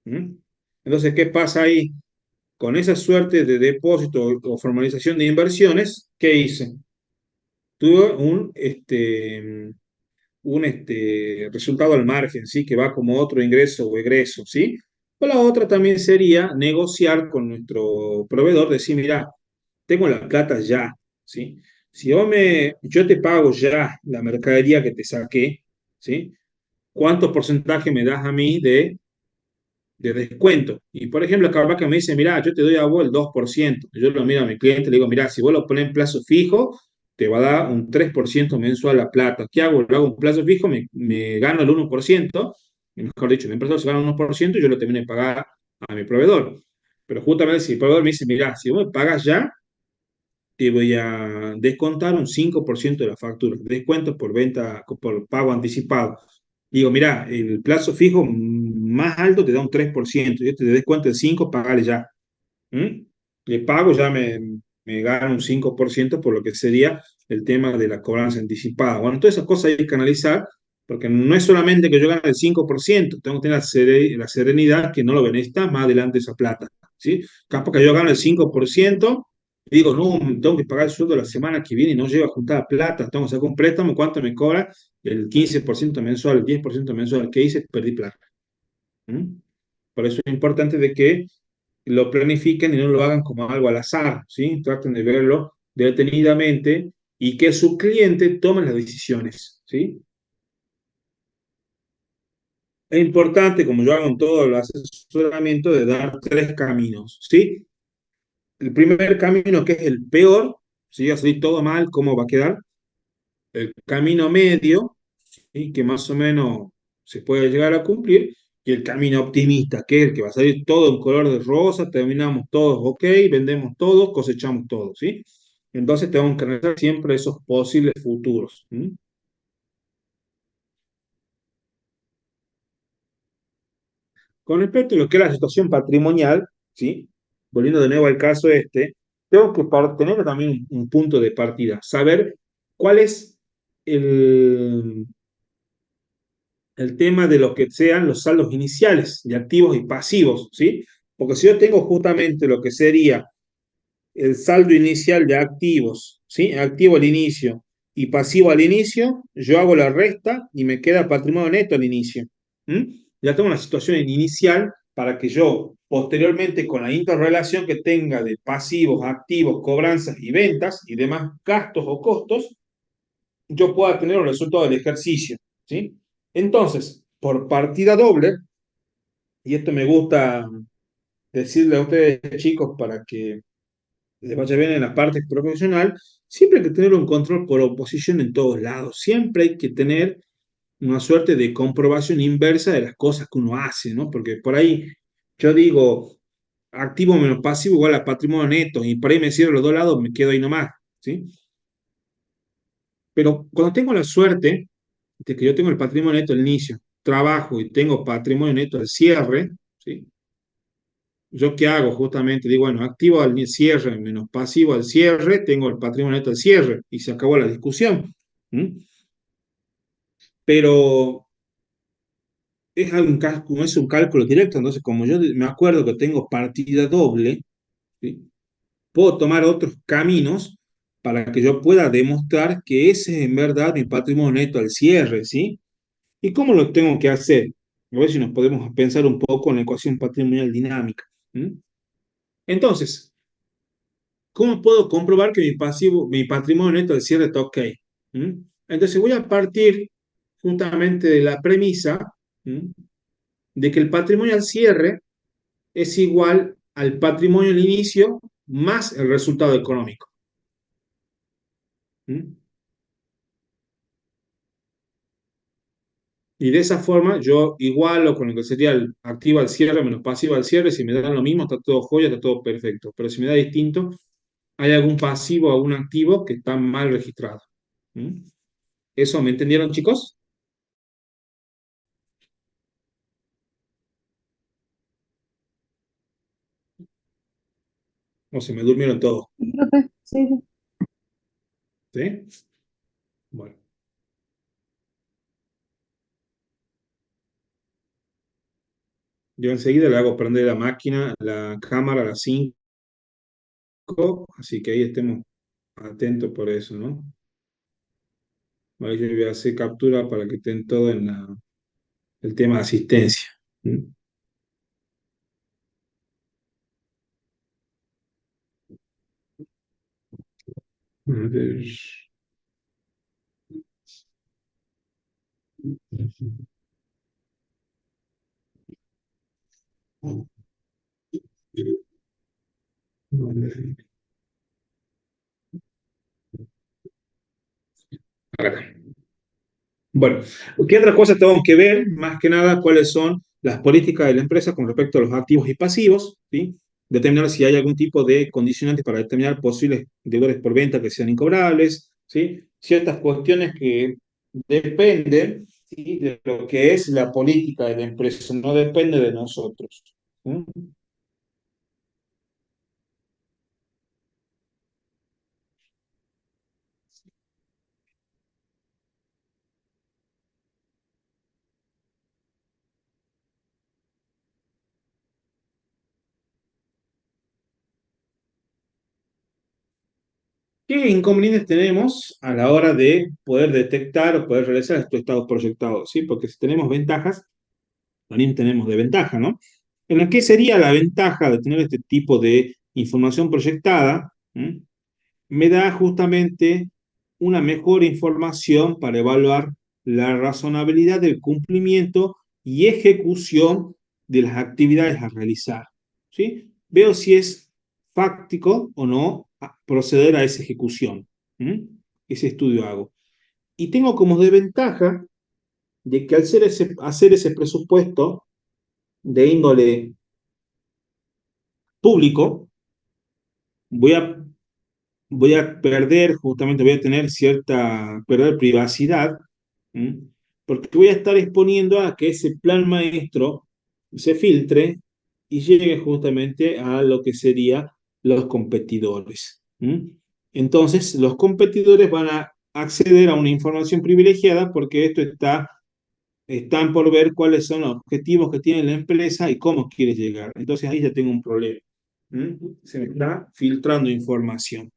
¿Mm? Entonces, ¿qué pasa ahí? Con esa suerte de depósito o formalización de inversiones, ¿qué hice? Tuve un resultado al margen, ¿sí? Que va como otro ingreso o egreso, ¿sí? O la otra también sería negociar con nuestro proveedor, decir, mira, tengo la plata ya, ¿sí? Si yo te pago ya la mercadería que te saqué, ¿sí? ¿Cuánto porcentaje me das a mí de descuento? Y por ejemplo, capaz que me dice, mira, yo te doy a vos el 2%. Yo lo miro a mi cliente y le digo, mira, si vos lo pones en plazo fijo, te va a dar un 3% mensual la plata. ¿Qué hago? Lo hago en plazo fijo, me gano el 1%, mejor dicho, mi empresa se gana un 1% y yo lo termino de pagar a mi proveedor. Pero justamente si el proveedor me dice, mira, si vos me pagas ya, te voy a descontar un 5% de la factura, descuento por venta, por pago anticipado. Digo, mira, el plazo fijo más alto te da un 3%, yo te descuento el 5%, pagale ya. ¿Mm? Le pago, ya me gano un 5% por lo que sería el tema de la cobranza anticipada. Bueno, todas esas cosas hay que analizar, porque no es solamente que yo gane el 5%, tengo que tener la serenidad que no lo necesita más adelante esa plata. ¿Sí? Capaz que yo gano el 5%, y digo, no, tengo que pagar el sueldo la semana que viene y no llego a juntar plata, tengo que sacar un préstamo, ¿cuánto me cobra? El 15% mensual, el 10% mensual. ¿Qué hice? Perdí plata. ¿Mm? Por eso es importante de que lo planifiquen y no lo hagan como algo al azar, ¿sí? Traten de verlo detenidamente y que su cliente tome las decisiones, ¿sí? Es importante, como yo hago en todo el asesoramiento, de dar tres caminos, ¿sí? El primer camino, que es el peor, si va a salir todo mal, ¿cómo va a quedar? El camino medio, ¿sí? Que más o menos se puede llegar a cumplir, y el camino optimista, que es el que va a salir todo en color de rosa, terminamos todos ok, vendemos todos, cosechamos todos, ¿sí? Entonces tenemos que analizar siempre esos posibles futuros. ¿Sí? Con respecto a lo que es la situación patrimonial, ¿sí? Volviendo de nuevo al caso este, tengo que tener también un punto de partida, saber cuál es el, el tema de lo que sean los saldos iniciales de activos y pasivos, ¿sí? Porque si yo tengo justamente lo que sería el saldo inicial de activos, ¿sí? Activo al inicio y pasivo al inicio, yo hago la resta y me queda patrimonio neto al inicio. Ya tengo una situación inicial para que yo, posteriormente, con la interrelación que tenga de pasivos, activos, cobranzas y ventas y demás gastos o costos, yo pueda tener un resultado del ejercicio. ¿Sí? Entonces, por partida doble, y esto me gusta decirle a ustedes, chicos, para que les vaya bien en la parte profesional, siempre hay que tener un control por oposición en todos lados. Siempre hay que tener una suerte de comprobación inversa de las cosas que uno hace, ¿no? Porque por ahí yo digo, activo menos pasivo igual a patrimonio neto, y por ahí me cierro los dos lados, me quedo ahí nomás, ¿sí? Pero cuando tengo la suerte de que yo tengo el patrimonio neto al inicio, trabajo y tengo patrimonio neto al cierre, ¿sí? ¿Yo qué hago? Justamente digo, bueno, activo al cierre menos pasivo al cierre, tengo el patrimonio neto al cierre y se acabó la discusión. ¿Mm? Pero es un cálculo directo, entonces como yo me acuerdo que tengo partida doble, ¿sí? Puedo tomar otros caminos para que yo pueda demostrar que ese es en verdad mi patrimonio neto al cierre, ¿sí? ¿Y cómo lo tengo que hacer? A ver si nos podemos pensar un poco en la ecuación patrimonial dinámica. ¿Mm? Entonces, ¿cómo puedo comprobar que mi patrimonio neto al cierre está ok? ¿Mm? Entonces voy a partir justamente de la premisa, ¿mm? De que el patrimonio al cierre es igual al patrimonio al inicio más el resultado económico. ¿Mm? Y de esa forma yo igualo con lo que sería el activo al cierre menos pasivo al cierre. Si me dan lo mismo, está todo joya, está todo perfecto. Pero si me da distinto, hay algún pasivo o algún activo que está mal registrado. ¿Mm? ¿Eso me entendieron, chicos? ¿O se me durmieron todos? Sí, profe. Sí, sí. ¿Sí? Bueno, yo enseguida le hago prender la máquina, la cámara a las 5, así que ahí estemos atentos por eso, ¿no? Ahí yo voy a hacer captura para que estén todos en el tema de asistencia. ¿Mm? A ver. Acá. Bueno, ¿qué otras cosas tenemos que ver? Más que nada, cuáles son las políticas de la empresa con respecto a los activos y pasivos, ¿sí? Determinar si hay algún tipo de condicionantes para determinar posibles deudores por venta que sean incobrables, ¿sí? Ciertas cuestiones que dependen, ¿sí? De lo que es la política de la empresa, no depende de nosotros. ¿Sí? ¿Qué inconvenientes tenemos a la hora de poder detectar o poder realizar estos estados proyectados? ¿Sí? Porque si tenemos ventajas, también tenemos desventajas, ¿no? ¿En la que sería la ventaja de tener este tipo de información proyectada? ¿Mm? Me da justamente una mejor información para evaluar la razonabilidad del cumplimiento y ejecución de las actividades a realizar. ¿Sí? Veo si es fáctico o no proceder a esa ejecución. Ese estudio hago. Y tengo como desventaja de que al hacer ese presupuesto de índole público, voy a, voy a perder, justamente voy a tener perder privacidad, ¿m? Porque voy a estar exponiendo a que ese plan maestro se filtre y llegue justamente a lo que serían los competidores. Entonces, los competidores van a acceder a una información privilegiada porque están por ver cuáles son los objetivos que tiene la empresa y cómo quiere llegar. Entonces ahí ya tengo un problema. Se me está filtrando información.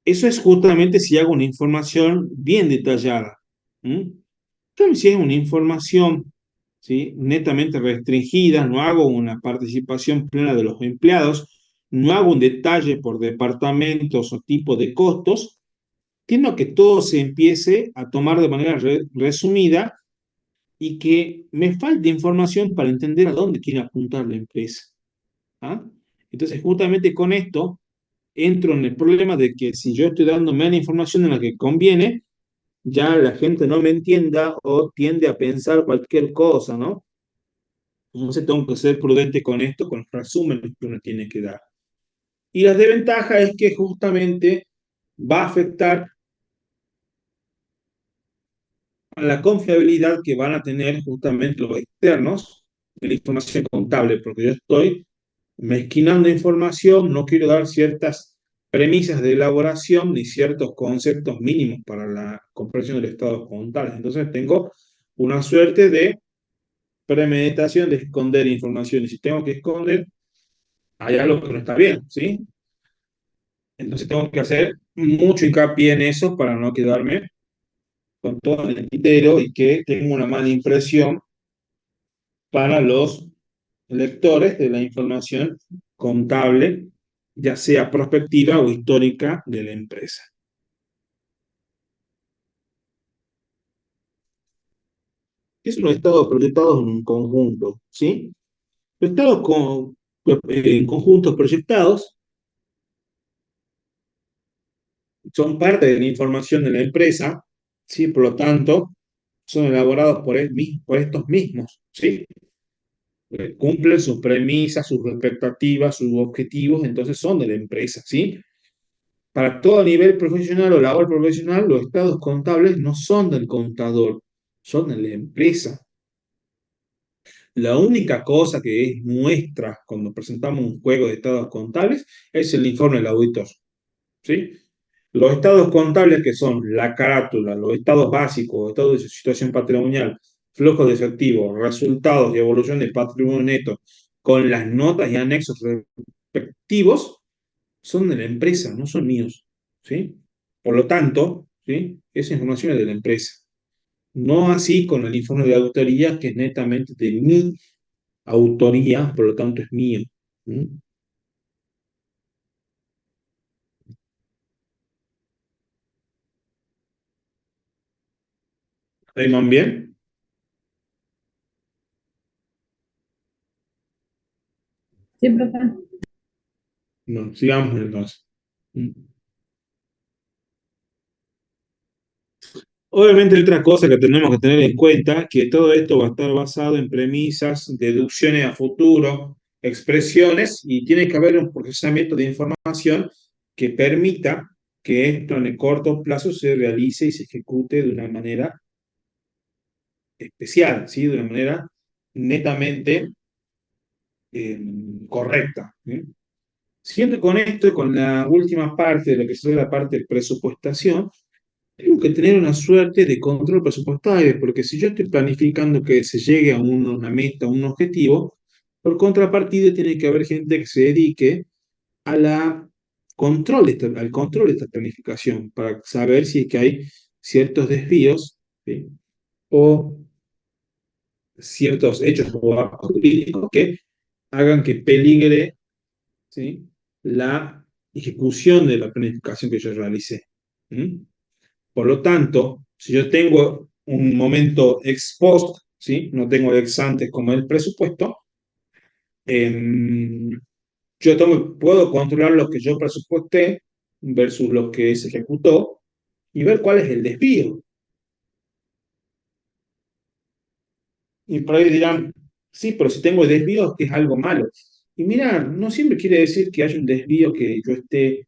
Eso es justamente si hago una información bien detallada. Pero si es una información, ¿sí?, netamente restringida, no hago una participación plena de los empleados, no hago un detalle por departamentos o tipo de costos, entiendo que todo se empiece a tomar de manera resumida y que me falte información para entender a dónde quiere apuntar la empresa. ¿Ah? Entonces, justamente con esto, entro en el problema de que si yo estoy dando menos información en la que conviene, ya la gente no me entienda o tiende a pensar cualquier cosa, ¿no? Entonces tengo que ser prudente con esto, con los resúmenes que uno tiene que dar. Y la desventaja es que justamente va a afectar a la confiabilidad que van a tener justamente los externos de la información contable, porque yo estoy mezquinando información, no quiero dar ciertas premisas de elaboración ni ciertos conceptos mínimos para la comprensión del estado contable. Entonces tengo una suerte de premeditación de esconder información, y si tengo que esconder, hay algo que no está bien, ¿sí? Entonces tengo que hacer mucho hincapié en eso para no quedarme con todo en el tintero y que tenga una mala impresión para los lectores de la información contable, ya sea prospectiva o histórica de la empresa. ¿Qué son los estados proyectados en un conjunto? ¿Sí? Los estados en conjuntos proyectados son parte de la información de la empresa, ¿sí? Por lo tanto, son elaborados por estos mismos, ¿sí? Cumplen sus premisas, sus expectativas, sus objetivos, entonces son de la empresa, ¿sí? Para todo nivel profesional o labor profesional, los estados contables no son del contador, son de la empresa. La única cosa que es nuestra cuando presentamos un juego de estados contables es el informe del auditor, ¿sí? Los estados contables, que son la carátula, los estados básicos, estados de situación patrimonial, flujos de efectivo, resultados y evolución del patrimonio neto, con las notas y anexos respectivos, son de la empresa, no son míos, ¿sí? Por lo tanto, ¿sí?, esa información es de la empresa. No así con el informe de auditoría, que es netamente de mi autoría, por lo tanto es mío. ¿Ayman bien? Sí, profe. No, sigamos entonces. ¿Mm? Obviamente, hay otra cosa que tenemos que tener en cuenta, que todo esto va a estar basado en premisas, deducciones a futuro, expresiones, y tiene que haber un procesamiento de información que permita que esto en el corto plazo se realice y se ejecute de una manera especial, ¿sí? De una manera netamente eh, correcta. ¿Sí? Siguiendo con esto y con la última parte de lo que es la parte de presupuestación, tengo que tener una suerte de control presupuestario, porque si yo estoy planificando que se llegue a una meta, a un objetivo, por contrapartida tiene que haber gente que se dedique a al control de esta planificación, para saber si es que hay ciertos desvíos, ¿sí?, o ciertos hechos jurídicos que hagan que peligre, ¿sí?, la ejecución de la planificación que yo realicé. ¿Mm? Por lo tanto, si yo tengo un momento ex post, ¿sí? No tengo ex antes como el presupuesto. Em, puedo controlar lo que yo presupuesté versus lo que se ejecutó y ver cuál es el desvío. Y por ahí dirán, sí, pero si tengo desvíos, que es algo malo. Y mira, no siempre quiere decir que haya un desvío que yo esté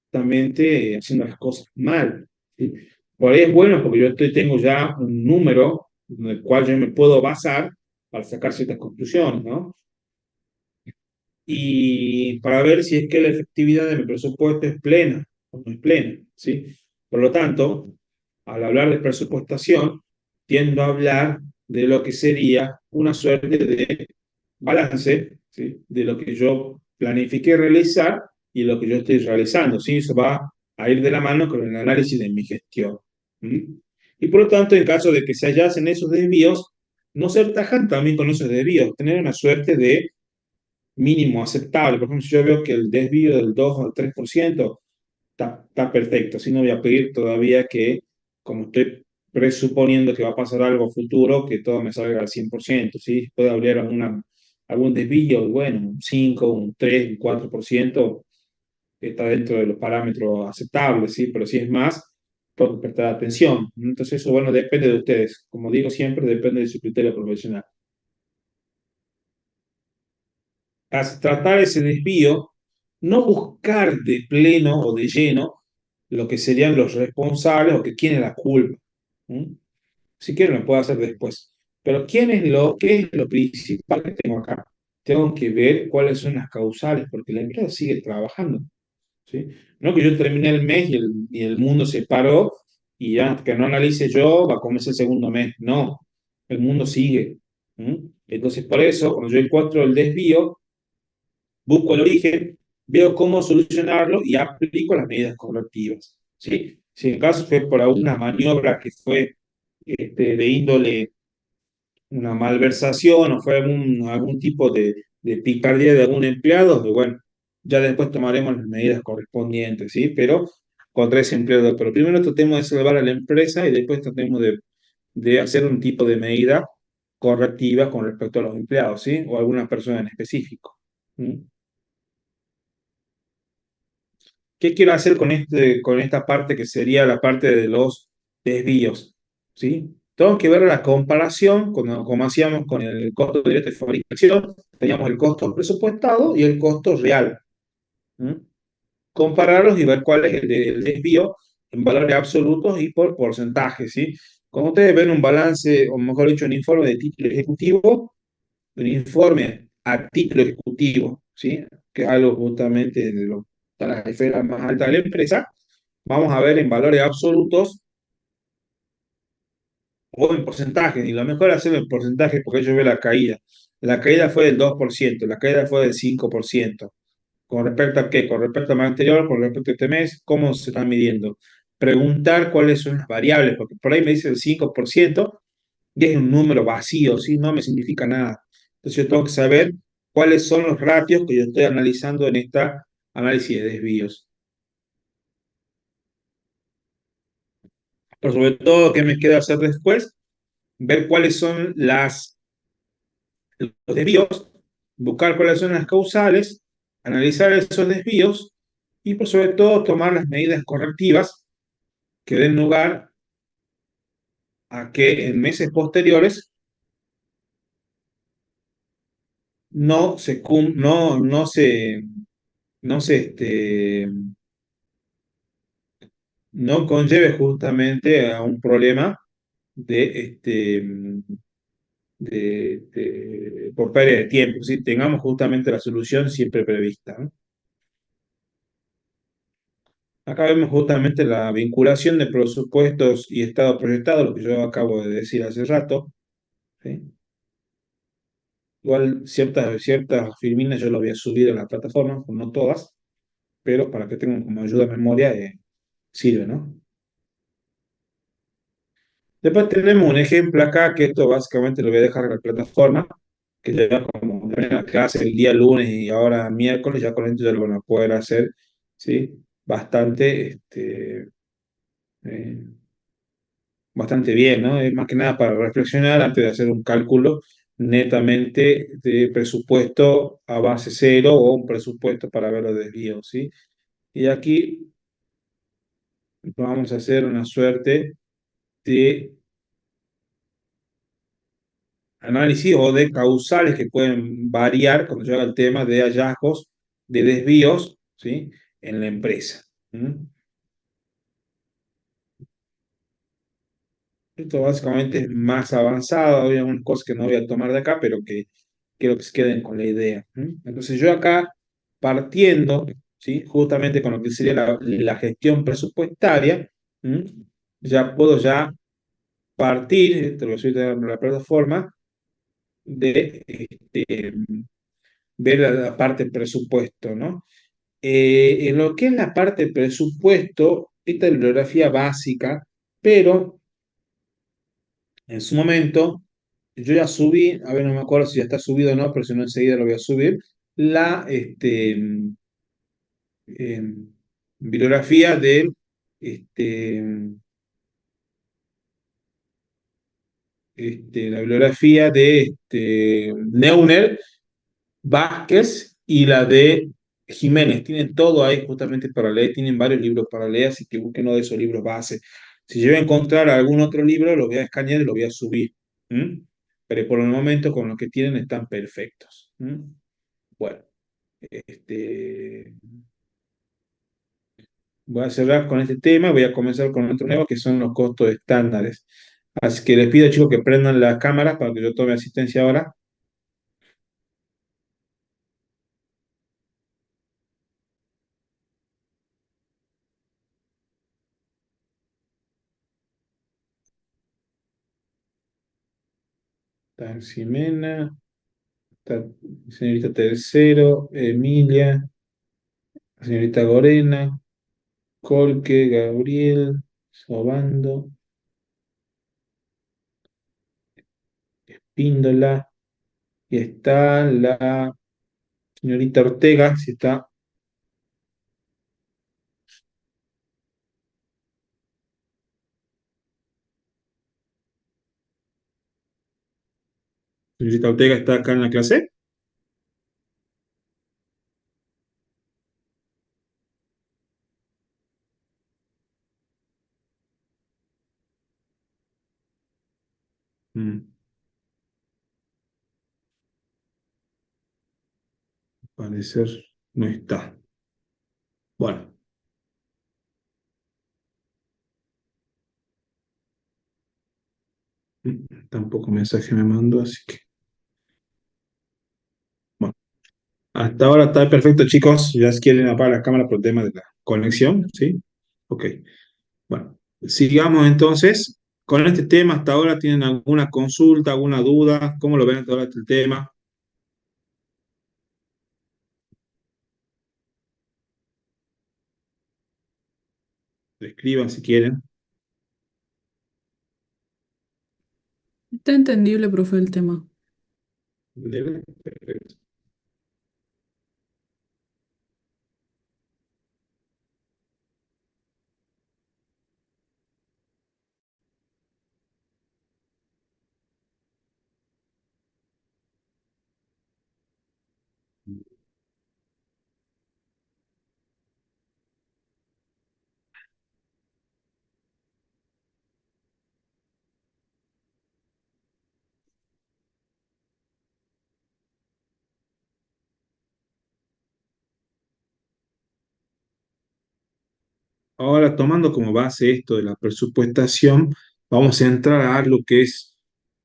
justamente haciendo las cosas mal. ¿Sí? Por ahí es bueno porque tengo ya un número en el cual yo me puedo basar para sacar ciertas conclusiones, ¿no? Y para ver si es que la efectividad de mi presupuesto es plena o no es plena, ¿sí? Por lo tanto, al hablar de presupuestación, tiendo a hablar de lo que sería una suerte de balance, ¿sí? De lo que yo planifiqué realizar y lo que yo estoy realizando, ¿sí? Eso va a ir de la mano con el análisis de mi gestión. ¿Mm? Y por lo tanto, en caso de que se hallacen esos desvíos, no ser tajante también con esos desvíos, tener una suerte de mínimo aceptable. Por ejemplo, si yo veo que el desvío del 2 o 3% está perfecto. Si no voy a pedir todavía que, como estoy presuponiendo que va a pasar algo futuro, que todo me salga al 100%. ¿Sí? Puede haber algún desvío, bueno, un 5, un 3, un 4%, está dentro de los parámetros aceptables, ¿sí? Pero si es más, tengo que prestar atención. Entonces, eso, bueno, depende de ustedes. Como digo siempre, depende de su criterio profesional. Tratar ese desvío, no buscar de pleno o de lleno lo que serían los responsables o que quién es la culpa. ¿Mm? Si quiero lo puedo hacer después. Pero ¿qué es lo principal que tengo acá? Tengo que ver cuáles son las causales, porque la empresa sigue trabajando. ¿Sí? No que yo terminé el mes y el mundo se paró y ya que no analice yo va a comenzar el segundo mes. No, el mundo sigue. ¿Mm? Entonces, por eso, cuando yo encuentro el desvío, busco el origen, veo cómo solucionarlo y aplico las medidas correctivas. ¿Sí? Si en caso fue por alguna maniobra que fue de índole, una malversación o fue algún tipo de picardía de algún empleado, pues bueno, ya después tomaremos las medidas correspondientes, ¿sí? Pero contra ese empleado. Pero primero tratemos de salvar a la empresa y después tratemos de hacer un tipo de medida correctiva con respecto a los empleados, ¿sí? O a alguna persona en específico. ¿Mm? ¿Qué quiero hacer con esta parte que sería la parte de los desvíos? ¿Sí? Tengo que ver la comparación, como hacíamos con el costo directo de fabricación, teníamos el costo presupuestado y el costo real. ¿Mm? Compararlos y ver cuál es el desvío en valores absolutos y por porcentaje, ¿sí? Cuando ustedes ven un balance, o mejor dicho, un informe de título ejecutivo, un informe a título ejecutivo, ¿sí? Que es algo justamente de la esfera más alta de la empresa, vamos a ver en valores absolutos o en porcentaje. Y lo mejor es hacerlo en porcentaje porque yo veo la caída. La caída fue del 2%, la caída fue del 5%. ¿Con respecto a qué? Con respecto al mes anterior, con respecto a este mes, ¿cómo se están midiendo? Preguntar cuáles son las variables, porque por ahí me dice el 5% y es un número vacío, ¿sí? No me significa nada. Entonces yo tengo que saber cuáles son los ratios que yo estoy analizando en esta análisis de desvíos. Pero sobre todo, ¿qué me queda hacer después? Ver cuáles son los desvíos, buscar cuáles son las causales, analizar esos desvíos y por sobre todo tomar las medidas correctivas que den lugar a que en meses posteriores no se, cum- no se no conlleve justamente a un problema por pérdida de tiempo, ¿sí? Tengamos justamente la solución siempre prevista, ¿no? Acá vemos justamente la vinculación de presupuestos y estado proyectado, lo que yo acabo de decir hace rato, ¿sí? Igual ciertas filminas yo lo había subido a la plataforma, no todas, pero para que tengan como ayuda de memoria sirve, ¿no? Después tenemos un ejemplo acá, que esto básicamente lo voy a dejar en la plataforma, que ya como ven la clase el día lunes y ahora miércoles, ya con esto ya lo van a poder hacer, ¿sí? Bastante, eh, bastante bien, ¿no? Es más que nada para reflexionar antes de hacer un cálculo netamente de presupuesto a base cero o un presupuesto para ver los desvíos, ¿sí? Y aquí vamos a hacer una suerte de análisis o de causales que pueden variar cuando yo haga el tema de hallazgos de desvíos, ¿sí? En la empresa. ¿Mm? Esto básicamente es más avanzado, hay algunas cosas que no voy a tomar de acá, pero que quiero que se queden con la idea. Entonces yo acá, partiendo, ¿sí? Justamente con lo que sería la gestión presupuestaria, ¿m? Ya puedo ya partir, te lo voy a en la plataforma, de ver la parte presupuesto, ¿no? En lo que es la parte presupuesto, esta es la bibliografía básica, pero en su momento, yo ya subí, a ver, no me acuerdo si ya está subido o no, pero si no enseguida lo voy a subir, la bibliografía de este, la bibliografía de Neuner, Vázquez y la de Jiménez. Tienen todo ahí justamente para leer, tienen varios libros para leer, así que busquen uno de esos libros base. Si yo voy a encontrar algún otro libro, lo voy a escanear y lo voy a subir. ¿M? Pero por el momento con lo que tienen están perfectos. ¿M? Bueno, este, voy a cerrar con este tema, voy a comenzar con otro nuevo que son los costos estándares. Así que les pido chicos que prendan las cámaras para que yo tome asistencia ahora. Está Ximena, está señorita Tercero, Emilia, señorita Gorena, Colque, Gabriel, Sobando, Píndola, y está la señorita Ortega, si está, señorita Ortega está acá en la clase. Mm, parecer no está. Bueno, tampoco mensaje me mandó, así que, bueno. Hasta ahora está perfecto, chicos. Ya si quieren apagar la cámara por el tema de la conexión, ¿sí? Ok. Bueno, sigamos entonces con este tema. Hasta ahora tienen alguna consulta, alguna duda. ¿Cómo lo ven hasta ahora este tema? Escriban si quieren. Está entendible, profe, el tema. Perfecto. Ahora, tomando como base esto de la presupuestación, vamos a entrar a lo que es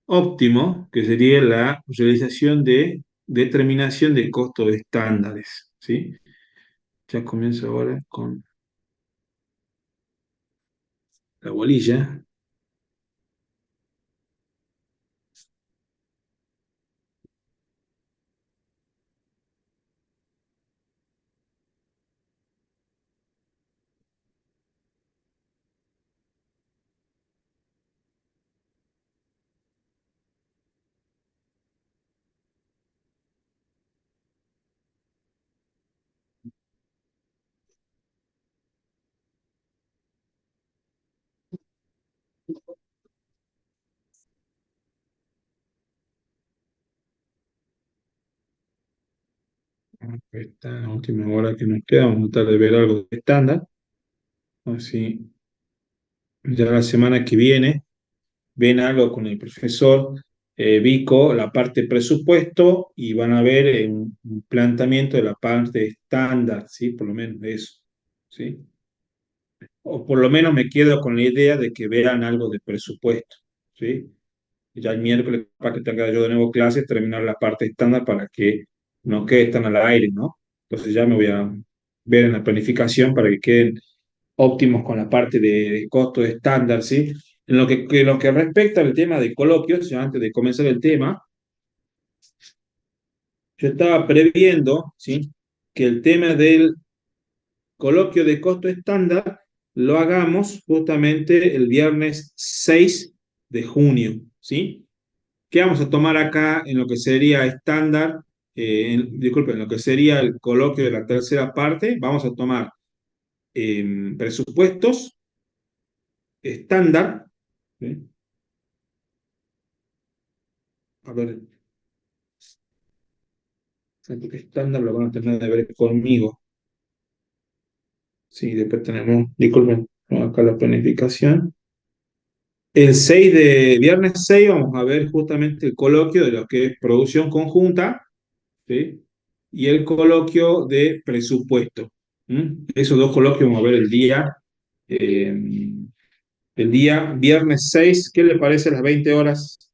óptimo, que sería la realización de determinación de costos estándares, ¿sí? Ya comienzo ahora con la bolilla. Esta es la última hora que nos queda, vamos a tratar de ver algo de estándar, así ya la semana que viene ven algo con el profesor Vico, la parte presupuesto, y van a ver un planteamiento de la parte estándar, ¿sí? Por lo menos eso, ¿sí? O por lo menos me quedo con la idea de que vean algo de presupuesto, ¿sí? Ya el miércoles, para que tenga yo de nuevo clases, terminar la parte estándar para que no quede tan al aire, ¿no? Entonces ya me voy a ver en la planificación para que queden óptimos con la parte de costo estándar, ¿sí? En lo que respecta al tema de coloquios, ya antes de comenzar el tema, yo estaba previendo, ¿sí? Que el tema del coloquio de costo estándar lo hagamos justamente el viernes 6 de junio, ¿sí? ¿Qué vamos a tomar acá en lo que sería estándar? Disculpen, en lo que sería el coloquio de la tercera parte, vamos a tomar presupuestos estándar, ¿sí? A ver, siento que estándar lo van a tener de ver conmigo. Sí, después tenemos, disculpen, acá la planificación. Viernes 6 vamos a ver justamente el coloquio de lo que es producción conjunta, ¿sí? Y el coloquio de presupuesto. Esos dos coloquios vamos a ver eh, el día viernes 6. ¿Qué le parece a las 20 horas?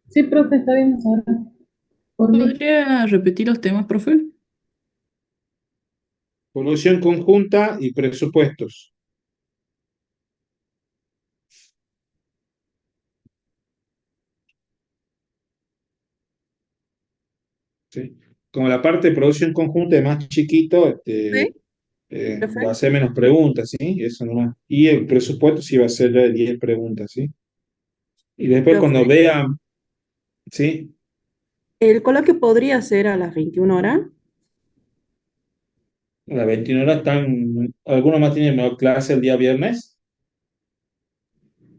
Sí, profe, está bien ahora. Por mí. ¿Podría repetir los temas, profe? Producción conjunta y presupuestos. ¿Sí? Como la parte de producción conjunta es más chiquito, Sí, profe. va a ser menos preguntas, ¿sí? Eso nomás. Y el presupuesto sí va a ser ya de 10 preguntas, ¿sí? Y después cuando Profe, vean, ¿sí? el coloquio podría ser a las 21 horas. A las 21 horas algunos más tienen mejor clase el día viernes.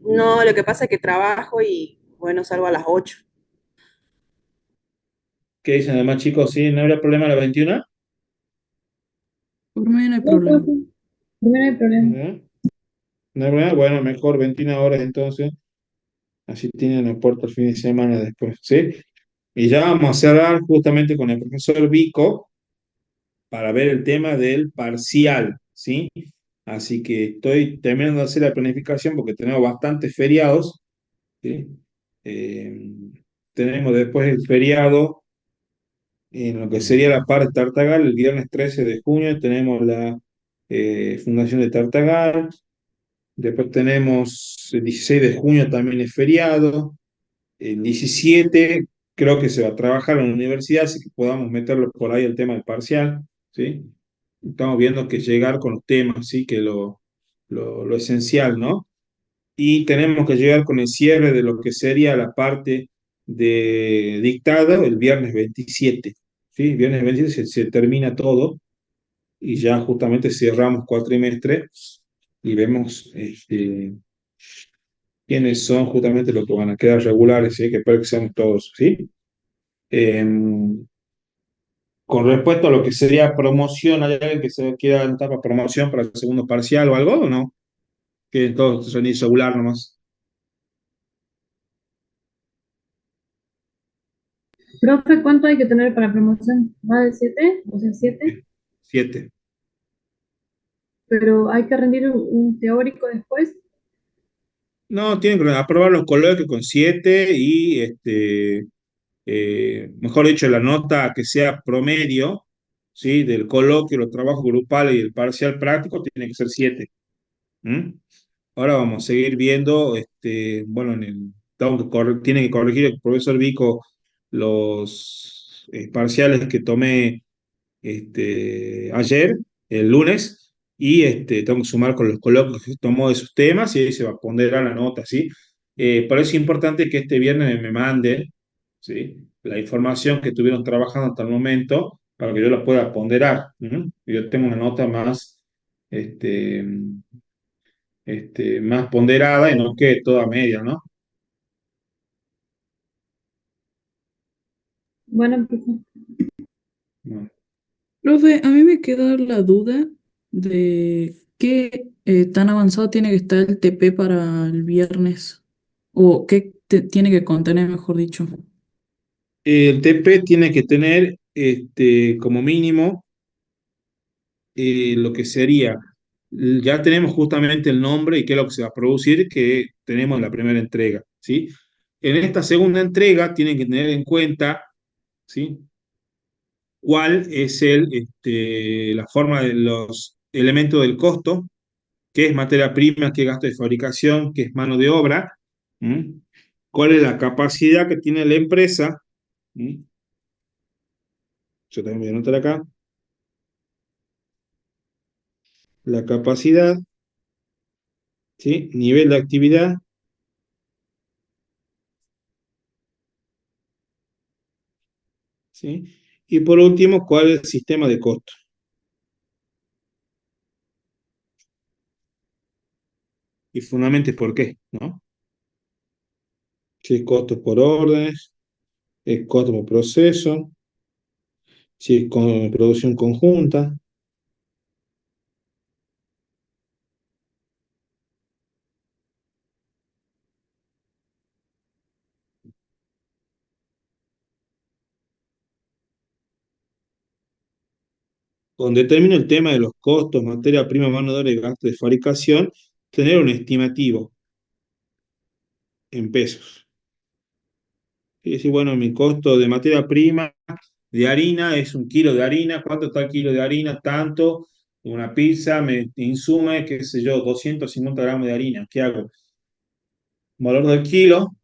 No, lo que pasa es que trabajo y bueno, salgo a las 8. ¿Qué dicen además, chicos? ¿Sí? ¿No habrá problema a las 21? Por mí no hay No, problema. profe, por mí no hay problema. ¿No? ¿No hay problema? Bueno, mejor 21 horas entonces. Así tienen aporte el fin de semana después, ¿sí? Y ya vamos a cerrar justamente con el profesor Vico para ver el tema del parcial, ¿sí? Así que estoy terminando de hacer la planificación porque tenemos bastantes feriados, ¿sí? Eh, tenemos después el feriado en lo que sería la parte de Tartagal, el viernes 13 de junio tenemos la fundación de Tartagal, después tenemos el 16 de junio también es feriado, el 17 creo que se va a trabajar en la universidad, así que podamos meterlo por ahí el tema del parcial, ¿sí? Estamos viendo que llegar con los temas, ¿sí? Que lo esencial, ¿no? Y tenemos que llegar con el cierre de lo que sería la parte de dictado el viernes 27, ¿sí? Viernes 27 se termina todo y ya justamente cerramos cuatrimestre y vemos quiénes son justamente los que van a quedar regulares, ¿sí? Que espero que seamos todos, ¿sí? Con respecto a lo que sería promoción, ¿hay alguien que se quiera anotar para promoción para el segundo parcial o algo, o no? Que todos son irregular nomás. Profe, ¿cuánto hay que tener para promoción? ¿Más de 7? O sea, 7. 7. Pero hay que rendir un teórico después. No, tienen que aprobar los coloquios con 7 y, mejor dicho, la nota que sea promedio, ¿sí? Del coloquio, los trabajos grupales y el parcial práctico tiene que ser 7. Ahora vamos a seguir viendo, bueno, tiene que corregir el profesor Vico los parciales que tomé ayer, el lunes, y tengo que sumar con los coloquios que tomó de sus temas y ahí se va a ponderar la nota, ¿sí? Pero es importante que este viernes me manden, ¿sí? La información que estuvieron trabajando hasta el momento para que yo la pueda ponderar. Yo tengo una nota este, más ponderada y no quede toda media, ¿no? Bueno, profe. Bueno, Profe, a mí me queda la duda de qué tan avanzado tiene que estar el TP para el viernes, o qué tiene que contener, mejor dicho. el TP tiene que tener como mínimo lo que sería, ya tenemos justamente el nombre y qué es lo que se va a producir, que tenemos en la primera entrega, ¿sí? En esta segunda entrega tienen que tener en cuenta, ¿sí? Cuál es la forma de los elementos del costo, qué es materia prima, qué es gasto de fabricación, qué es mano de obra, ¿m? Cuál es la capacidad que tiene la empresa, ¿m? Yo también voy a anotar acá, la capacidad, ¿sí? Nivel de actividad, ¿sí? Y por último, cuál es el sistema de costo. Y fundamentalmente por qué, ¿no? Si es costo por órdenes, es costo por proceso, si es con producción conjunta, donde termina el tema de los costos, materia prima, mano de obra y gasto de fabricación, tener un estimativo en pesos. Y decir, bueno, mi costo de materia prima de harina es 1 kilo de harina, ¿cuánto está el kilo de harina? Tanto, una pizza me insume, qué sé yo, 250 gramos de harina, ¿qué hago? Valor del kilo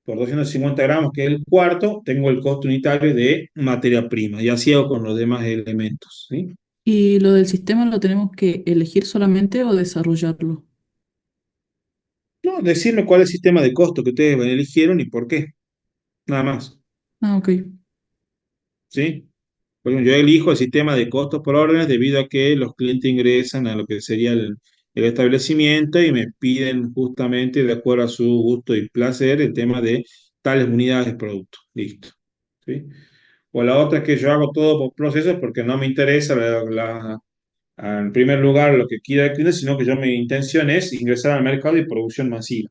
por 250 gramos, que es el cuarto, tengo el costo unitario de materia prima, y así hago con los demás elementos, ¿sí? ¿Y lo del sistema lo tenemos que elegir solamente o desarrollarlo? No, decirme cuál es el sistema de costo que ustedes eligieron y por qué, nada más, Ah, ok. ¿sí? Por ejemplo, yo elijo el sistema de costos por órdenes debido a que los clientes ingresan a lo que sería el establecimiento y me piden justamente, de acuerdo a su gusto y placer, el tema de tales unidades de producto. Listo. ¿Sí? O la otra es que yo hago todo por procesos porque no me interesa en primer lugar lo que quiera el cliente, sino que yo mi intención es ingresar al mercado y producción masiva.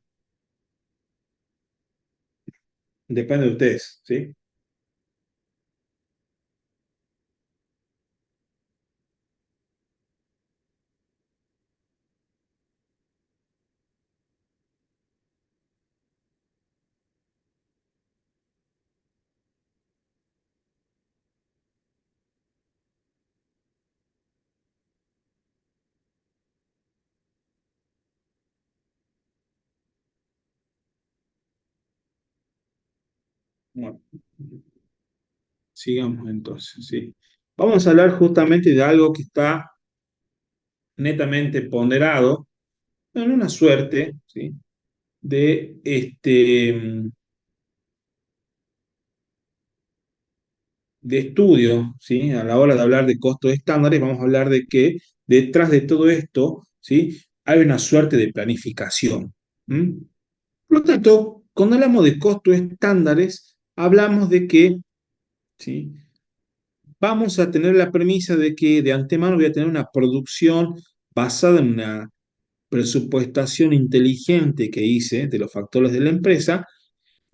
Depende de ustedes, ¿sí? Bueno, sigamos entonces, ¿sí? Vamos a hablar justamente de algo que está netamente ponderado en una suerte, ¿sí? de, de estudio, ¿sí? A la hora de hablar de costos estándares, vamos a hablar de que detrás de todo esto, ¿sí? Hay una suerte de planificación. ¿M? Por lo tanto, cuando hablamos de costos estándares, hablamos de que, ¿sí? Vamos a tener la premisa de que de antemano voy a tener una producción basada en una presupuestación inteligente que hice de los factores de la empresa.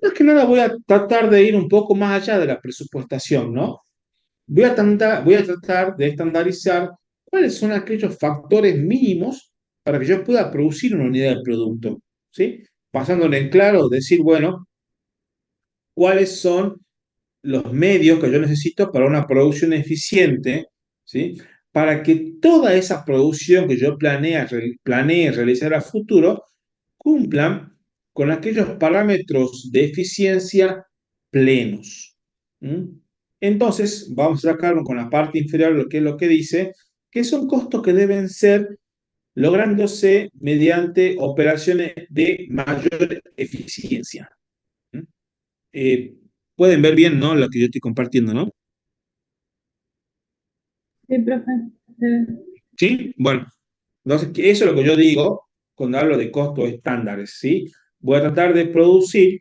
Más que nada voy a tratar de ir un poco más allá de la presupuestación, ¿no? Voy a tratar de estandarizar cuáles son aquellos factores mínimos para que yo pueda producir una unidad de producto, ¿sí? Pasándole en claro, decir, bueno, cuáles son los medios que yo necesito para una producción eficiente, ¿sí? Para que toda esa producción que yo planee realizar a futuro cumplan con aquellos parámetros de eficiencia plenos. ¿Mm? Entonces, vamos a sacar con la parte inferior lo que es lo que dice, que son costos que deben ser lográndose mediante operaciones de mayor eficiencia. ¿Mm? Eh, Pueden ver bien, ¿no? Lo que yo estoy compartiendo, ¿no? Sí, profe. Eh, ¿Sí? Bueno, entonces eso es lo que yo digo cuando hablo de costos estándares, ¿sí? Voy a tratar de producir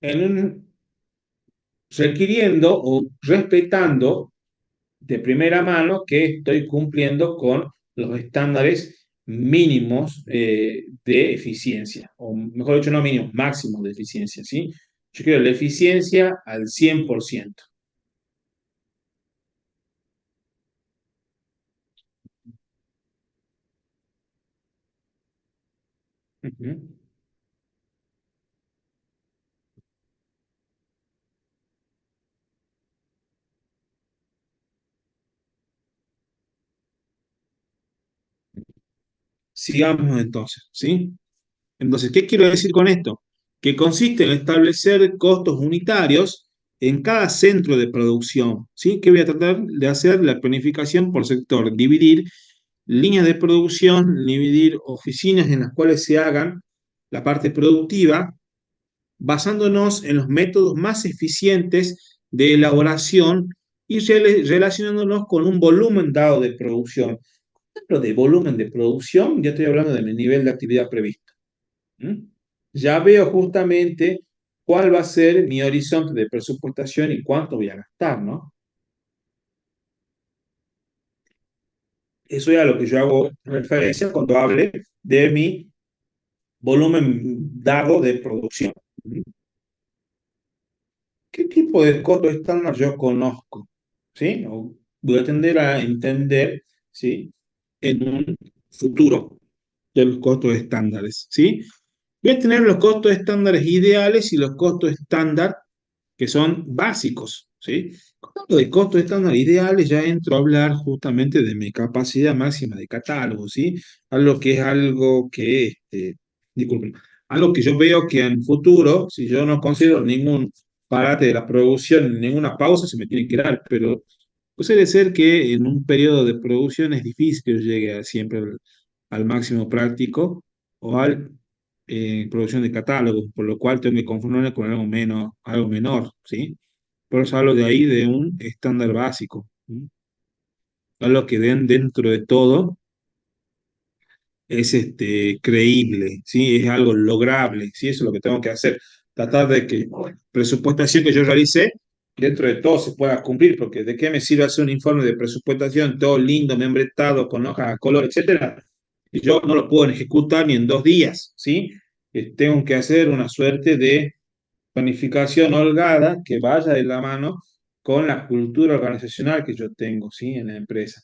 en requiriendo o respetando de primera mano que estoy cumpliendo con los estándares mínimos de eficiencia, o mejor dicho, no mínimos, máximos de eficiencia, ¿sí? Yo quiero la eficiencia al 100%. Ujú. Sigamos entonces, ¿sí? Entonces, ¿qué quiero decir con esto? Que consiste en establecer costos unitarios en cada centro de producción, ¿sí? Que voy a tratar de hacer la planificación por sector, dividir líneas de producción, dividir oficinas en las cuales se hagan la parte productiva, basándonos en los métodos más eficientes de elaboración y relacionándonos con un volumen dado de producción. Lo de volumen de producción, ya estoy hablando de mi nivel de actividad previsto. ¿Mm? Ya veo justamente cuál va a ser mi horizonte de presupuestación y cuánto voy a gastar, ¿no? Eso es a lo que yo hago referencia cuando hable de mi volumen dado de producción. ¿Qué tipo de costo estándar yo conozco? ¿Sí? O voy a tender a entender, ¿sí? En un futuro de los costos estándares, ¿sí? Voy a tener los costos estándares ideales y los costos estándar que son básicos, ¿sí? Cuando de costos estándar ideales ya entro a hablar justamente de mi capacidad máxima de catálogo, ¿sí? Algo que es algo que, disculpen, algo que yo veo que en futuro, si yo no considero ningún parate de la producción, ninguna pausa, se me tiene que dar, pero puede ser que en un periodo de producción es difícil que yo llegue siempre al máximo práctico o al producción de catálogos, por lo cual tengo que conformarme con algo menos, algo menor, ¿sí? Por eso hablo de ahí de un estándar básico, ¿sí? Algo que den dentro de todo es creíble, ¿sí? Es algo lograble, ¿sí? Eso es lo que tengo que hacer. Tratar de que la presupuestación que yo realicé, dentro de todo se pueda cumplir, porque ¿de qué me sirve hacer un informe de presupuestación todo lindo, membretado, con hojas a color, etcétera? Y yo no lo puedo ejecutar ni en 2 días, ¿sí? Tengo que hacer una suerte de planificación holgada que vaya de la mano con la cultura organizacional que yo tengo, ¿sí? En la empresa.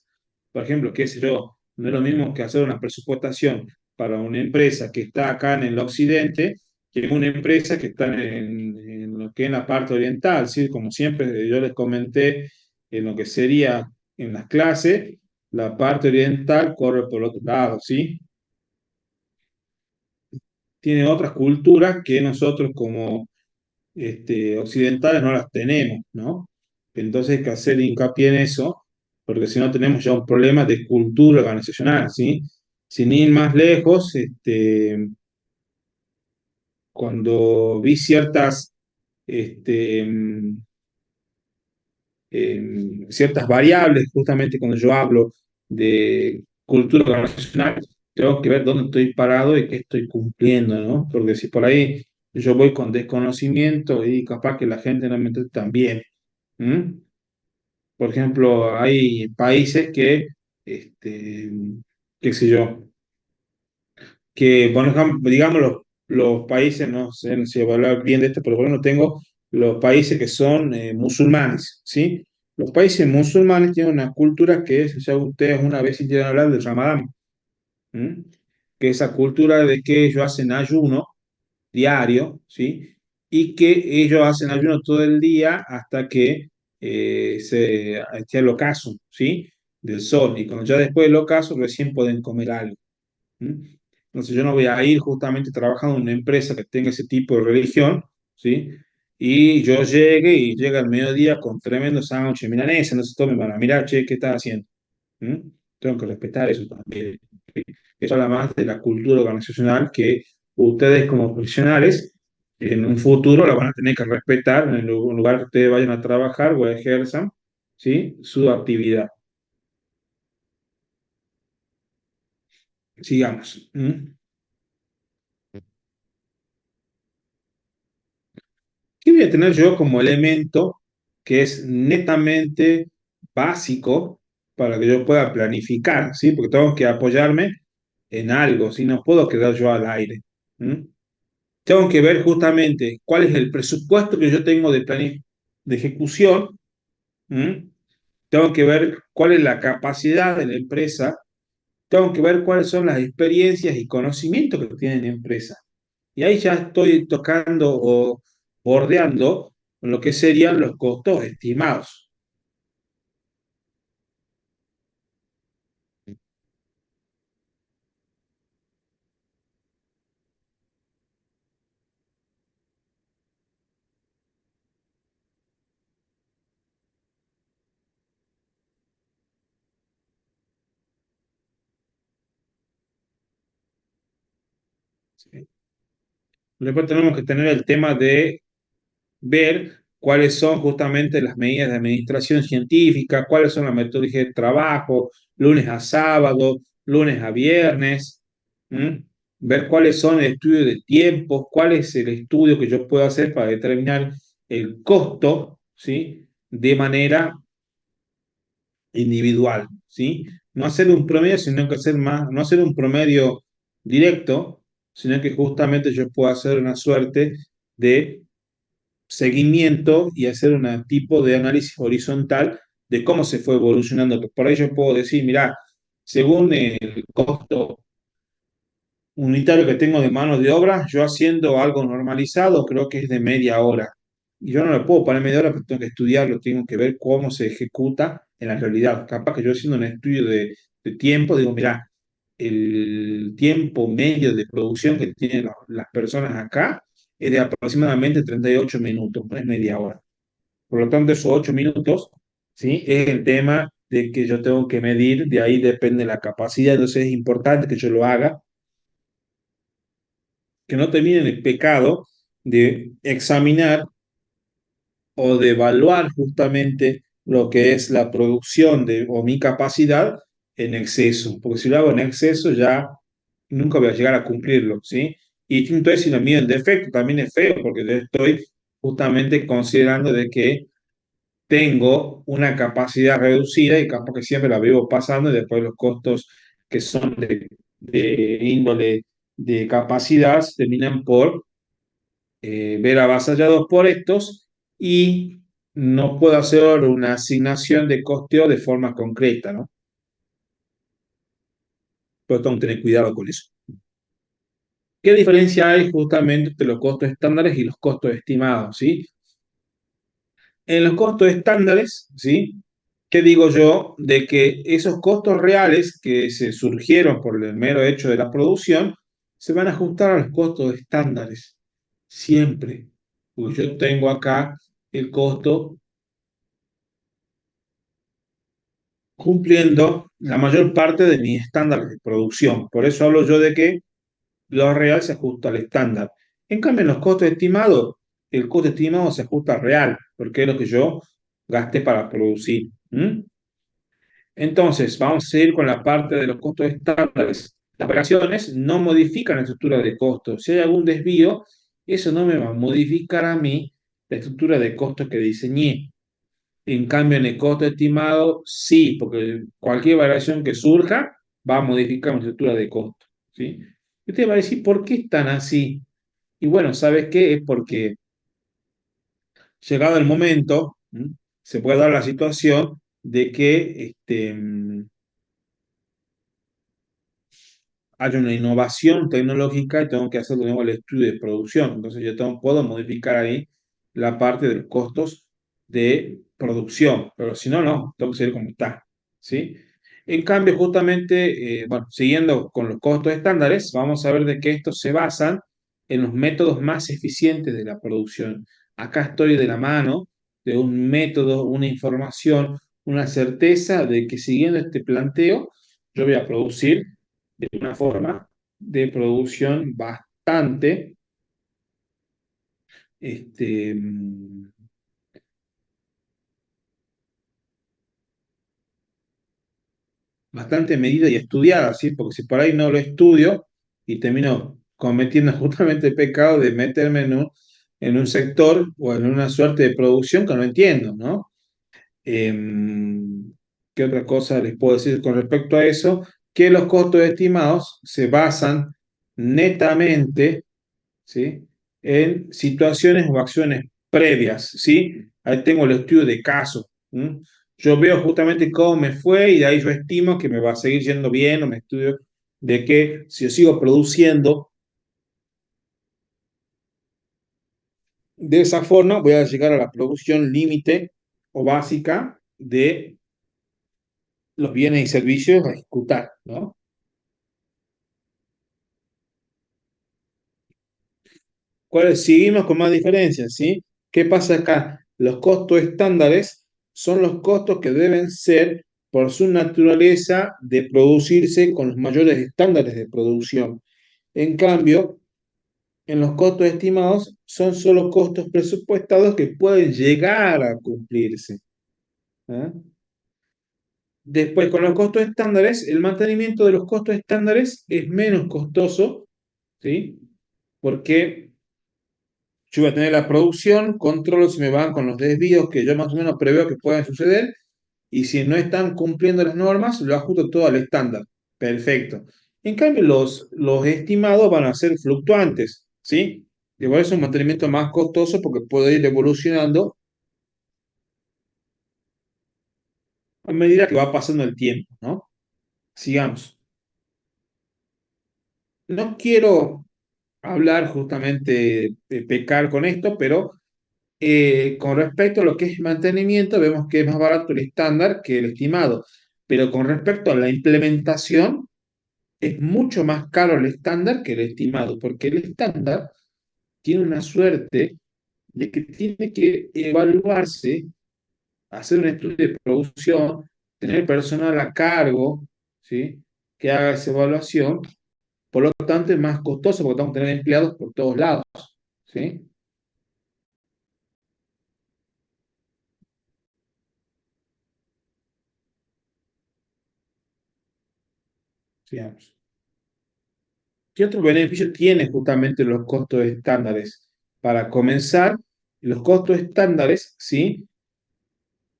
Por ejemplo, qué sé yo, no es lo mismo que hacer una presupuestación para una empresa que está acá en el occidente que una empresa que está en lo que es la parte oriental, ¿sí? Como siempre yo les comenté en lo que sería en las clases, la parte oriental corre por otro lado, ¿sí? Tiene otras culturas que nosotros como occidentales no las tenemos, ¿no? Entonces hay que hacer hincapié en eso, porque si no tenemos ya un problema de cultura organizacional, ¿sí? Sin ir más lejos, cuando vi este, ciertas variables, justamente cuando yo hablo de cultura organizacional, tengo que ver dónde estoy parado y qué estoy cumpliendo, ¿no? Porque si por ahí yo voy con desconocimiento y capaz que la gente no me entiende tan bien. ¿Mm? Por ejemplo, hay países que, este, qué sé yo, que, bueno, digamos, los países, no sé si voy a hablar bien de esto, pero bueno, tengo los países que son musulmanes, ¿sí? Los países musulmanes tienen una cultura que es, ya ustedes una vez sintieron hablar del Ramadán, ¿m? Que esa cultura de que ellos hacen ayuno diario, ¿sí? Y que ellos hacen ayuno todo el día hasta que esté el ocaso, ¿sí? Del sol. Y cuando ya después del ocaso recién pueden comer algo. ¿Mm? Entonces yo no voy a ir justamente trabajando en una empresa que tenga ese tipo de religión, ¿sí? Y yo llegue y llega al mediodía con tremendo sándwich milanesa, entonces todos me van a mirar, che, ¿qué estás haciendo? ¿Mm? Tengo que respetar eso también. ¿Sí? Eso habla más de la cultura organizacional que ustedes como profesionales en un futuro la van a tener que respetar en el lugar que ustedes vayan a trabajar o ejerzan, ¿sí? Su actividad. Sigamos. ¿Mm? ¿Qué voy a tener yo como elemento que es netamente básico para que yo pueda planificar, ¿sí? Porque tengo que apoyarme en algo, ¿sí? No puedo quedar yo al aire. ¿M? Tengo que ver justamente cuál es el presupuesto que yo tengo de ejecución. ¿M? Tengo que ver cuál es la capacidad de la empresa. Tengo que ver cuáles son las experiencias y conocimientos que tiene la empresa. Y ahí ya estoy tocando o bordeando con lo que serían los costos estimados. ¿Sí? Después tenemos que tener el tema de ver cuáles son justamente las medidas de administración científica, cuáles son las metodologías de trabajo, lunes a sábado, lunes a viernes, ¿m? Ver cuáles son el estudio de tiempos, cuál es el estudio que yo puedo hacer para determinar el costo, ¿sí? De manera individual, ¿sí? No hacer un promedio, sino que hacer más, no hacer un promedio directo, sino que justamente yo puedo hacer una suerte de seguimiento y hacer un tipo de análisis horizontal de cómo se fue evolucionando. Por ello puedo decir, mira, según el costo unitario que tengo de mano de obra, yo haciendo algo normalizado creo que es de media hora. Y yo no lo puedo poner media hora porque tengo que estudiarlo, tengo que ver cómo se ejecuta en la realidad. Capaz que yo haciendo un estudio de tiempo, digo, mira, el tiempo medio de producción que tienen las personas acá es de aproximadamente 38 minutos, no es media hora. Por lo tanto, esos 8 minutos, ¿sí? Es el tema de que yo tengo que medir, de ahí depende la capacidad, entonces es importante que yo lo haga, que no termine en el pecado de examinar o de evaluar justamente lo que es la producción o mi capacidad en exceso, porque si lo hago en exceso ya nunca voy a llegar a cumplirlo, ¿sí? Y distinto es si lo mío en defecto, también es feo, porque yo estoy justamente considerando de que tengo una capacidad reducida y capaz que siempre la vivo pasando y después los costos que son de índole de capacidad terminan por ver avasallados por estos y no puedo hacer una asignación de costeo de forma concreta, ¿no? Pero tengo que tener cuidado con eso. ¿Qué diferencia hay justamente entre los costos estándares y los costos estimados, ¿sí? En los costos estándares, ¿sí? ¿Qué digo yo? De que esos costos reales que se surgieron por el mero hecho de la producción se van a ajustar a los costos estándares, siempre. Pues yo tengo acá el costo cumpliendo la mayor parte de mis estándares de producción. Por eso hablo yo de que lo real se ajusta al estándar. En cambio, en los costos estimados, el costo estimado se ajusta al real, porque es lo que yo gasté para producir. ¿M? Entonces, vamos a seguir con la parte de los costos estándares. Las operaciones no modifican la estructura de costos. Si hay algún desvío, eso no me va a modificar a mí la estructura de costos que diseñé. En cambio, en el costo estimado, sí, porque cualquier variación que surja va a modificar mi estructura de costo, ¿sí? Y usted va a decir, ¿por qué están así? Y bueno, ¿sabes qué? Es porque llegado el momento, se puede dar la situación de que hay una innovación tecnológica y tengo que hacer de nuevo el estudio de producción. Entonces yo puedo modificar ahí la parte de los costos de producción, pero si no, no, tengo que seguir como está, ¿sí? En cambio, justamente, bueno, siguiendo con los costos estándares, vamos a ver de que estos se basan en los métodos más eficientes de la producción. Acá estoy de la mano de un método, una información, una certeza de que siguiendo este planteo, yo voy a producir de una forma de producción este, bastante medida y estudiada, ¿sí? Porque si por ahí no lo estudio y termino cometiendo justamente el pecado de meterme en un sector o en una suerte de producción que no entiendo, ¿no? ¿Qué otra cosa les puedo decir con respecto a eso? Que los costos estimados se basan netamente, ¿sí?, en situaciones o acciones previas, ¿sí? Ahí tengo el estudio de caso. ¿Mm? Yo veo justamente cómo me fue y de ahí yo estimo que me va a seguir yendo bien o me estudio de que si yo sigo produciendo de esa forma voy a llegar a la producción límite o básica de los bienes y servicios a ejecutar, ¿no? Seguimos con más diferencias, ¿sí? ¿Qué pasa acá? Los costos estándares son los costos que deben ser, por su naturaleza, de producirse con los mayores estándares de producción. En cambio, en los costos estimados son solo costos presupuestados que pueden llegar a cumplirse. ¿Ah? Después, con los costos estándares, el mantenimiento de los costos estándares es menos costoso, ¿sí? Porque yo voy a tener la producción, controlo si me van con los desvíos que yo más o menos preveo que puedan suceder, y si no están cumpliendo las normas, lo ajusto todo al estándar. Perfecto. En cambio, los estimados van a ser fluctuantes, ¿sí? Y por eso es un mantenimiento más costoso porque puede ir evolucionando a medida que va pasando el tiempo, ¿no? Sigamos. No quiero hablar justamente de pecar con esto, pero con respecto a lo que es mantenimiento, vemos que es más barato el estándar que el estimado, pero con respecto a la implementación, es mucho más caro el estándar que el estimado, porque el estándar tiene una suerte de que tiene que evaluarse, hacer un estudio de producción, tener personal a cargo, ¿sí?, que haga esa evaluación, por lo tanto es más costoso porque tenemos que tener empleados por todos lados, ¿sí? Sigamos. ¿Qué otro beneficio tiene justamente los costos estándares? Para comenzar, los costos estándares, ¿sí?,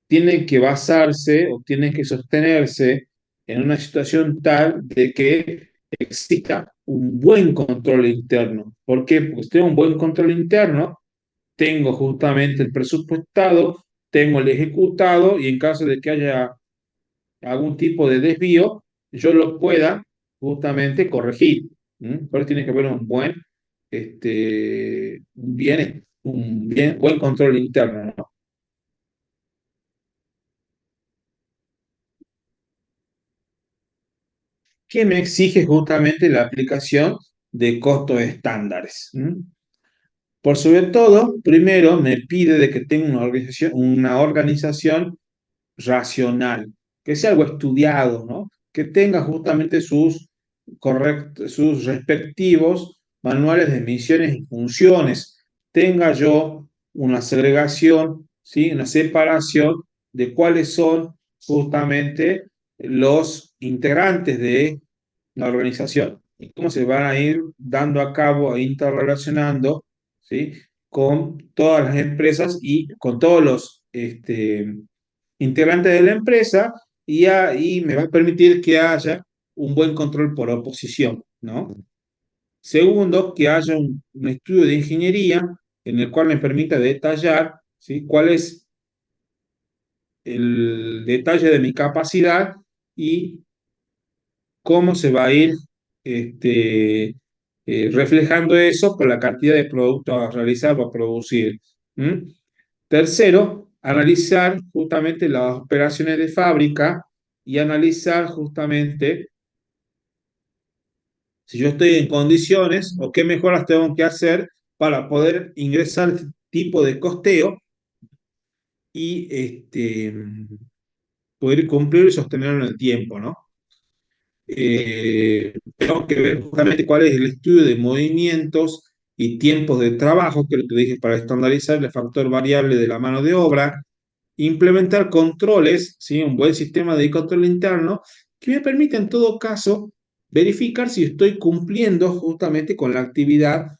tienen que basarse o tienen que sostenerse en una situación tal de que exista un buen control interno. ¿Por qué? Porque si tengo un buen control interno, tengo justamente el presupuestado, tengo el ejecutado y en caso de que haya algún tipo de desvío, yo lo pueda justamente corregir. Por eso tiene que haber un buen control interno, ¿no? Que me exige justamente la aplicación de costos estándares. Por sobre todo, primero me pide de que tenga una organización racional, que sea algo estudiado, ¿no? Que tenga justamente sus respectivos manuales de misiones y funciones, tenga yo una segregación, ¿sí?, una separación de cuáles son justamente los integrantes de la organización y cómo se van a ir dando a cabo e interrelacionando, ¿sí?, con todas las empresas y con todos los integrantes de la empresa y ahí me va a permitir que haya un buen control por oposición, ¿no? Segundo, que haya un estudio de ingeniería en el cual me permita detallar, ¿sí?, cuál es el detalle de mi capacidad y cómo se va a ir este, reflejando eso con la cantidad de productos a realizar o a producir. ¿Mm? Tercero, analizar justamente las operaciones de fábrica y analizar justamente si yo estoy en condiciones o qué mejoras tengo que hacer para poder ingresar este tipo de costeo y poder cumplir y sostenerlo en el tiempo, ¿no? Tengo que ver justamente cuál es el estudio de movimientos y tiempos de trabajo, que es lo que dije, para estandarizar el factor variable de la mano de obra, implementar controles, ¿sí?, un buen sistema de control interno, que me permite en todo caso verificar si estoy cumpliendo justamente con la actividad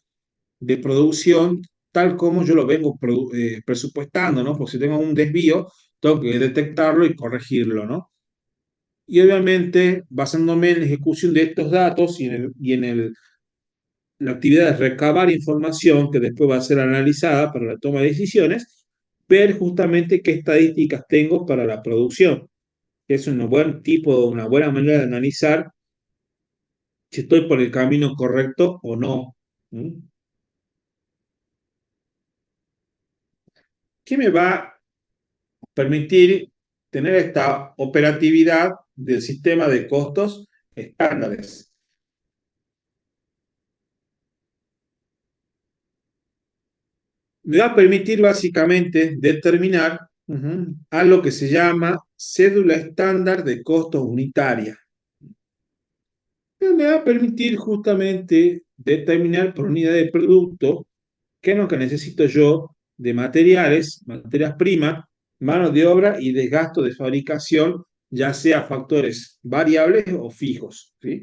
de producción tal como yo lo vengo presupuestando, ¿no? Porque si tengo un desvío, tengo que detectarlo y corregirlo, ¿no? Y obviamente, basándome en la ejecución de estos datos la actividad de recabar información que después va a ser analizada para la toma de decisiones, ver justamente qué estadísticas tengo para la producción, que es un buen tipo, una buena manera de analizar si estoy por el camino correcto o no. ¿Mm? ¿Qué me va a permitir tener esta operatividad del sistema de costos estándares? Me va a permitir básicamente determinar algo que se llama cédula estándar de costos unitaria. Me va a permitir justamente determinar por unidad de producto qué es lo que necesito yo de materiales, materias primas, mano de obra y desgasto de fabricación, ya sea factores variables o fijos, ¿sí?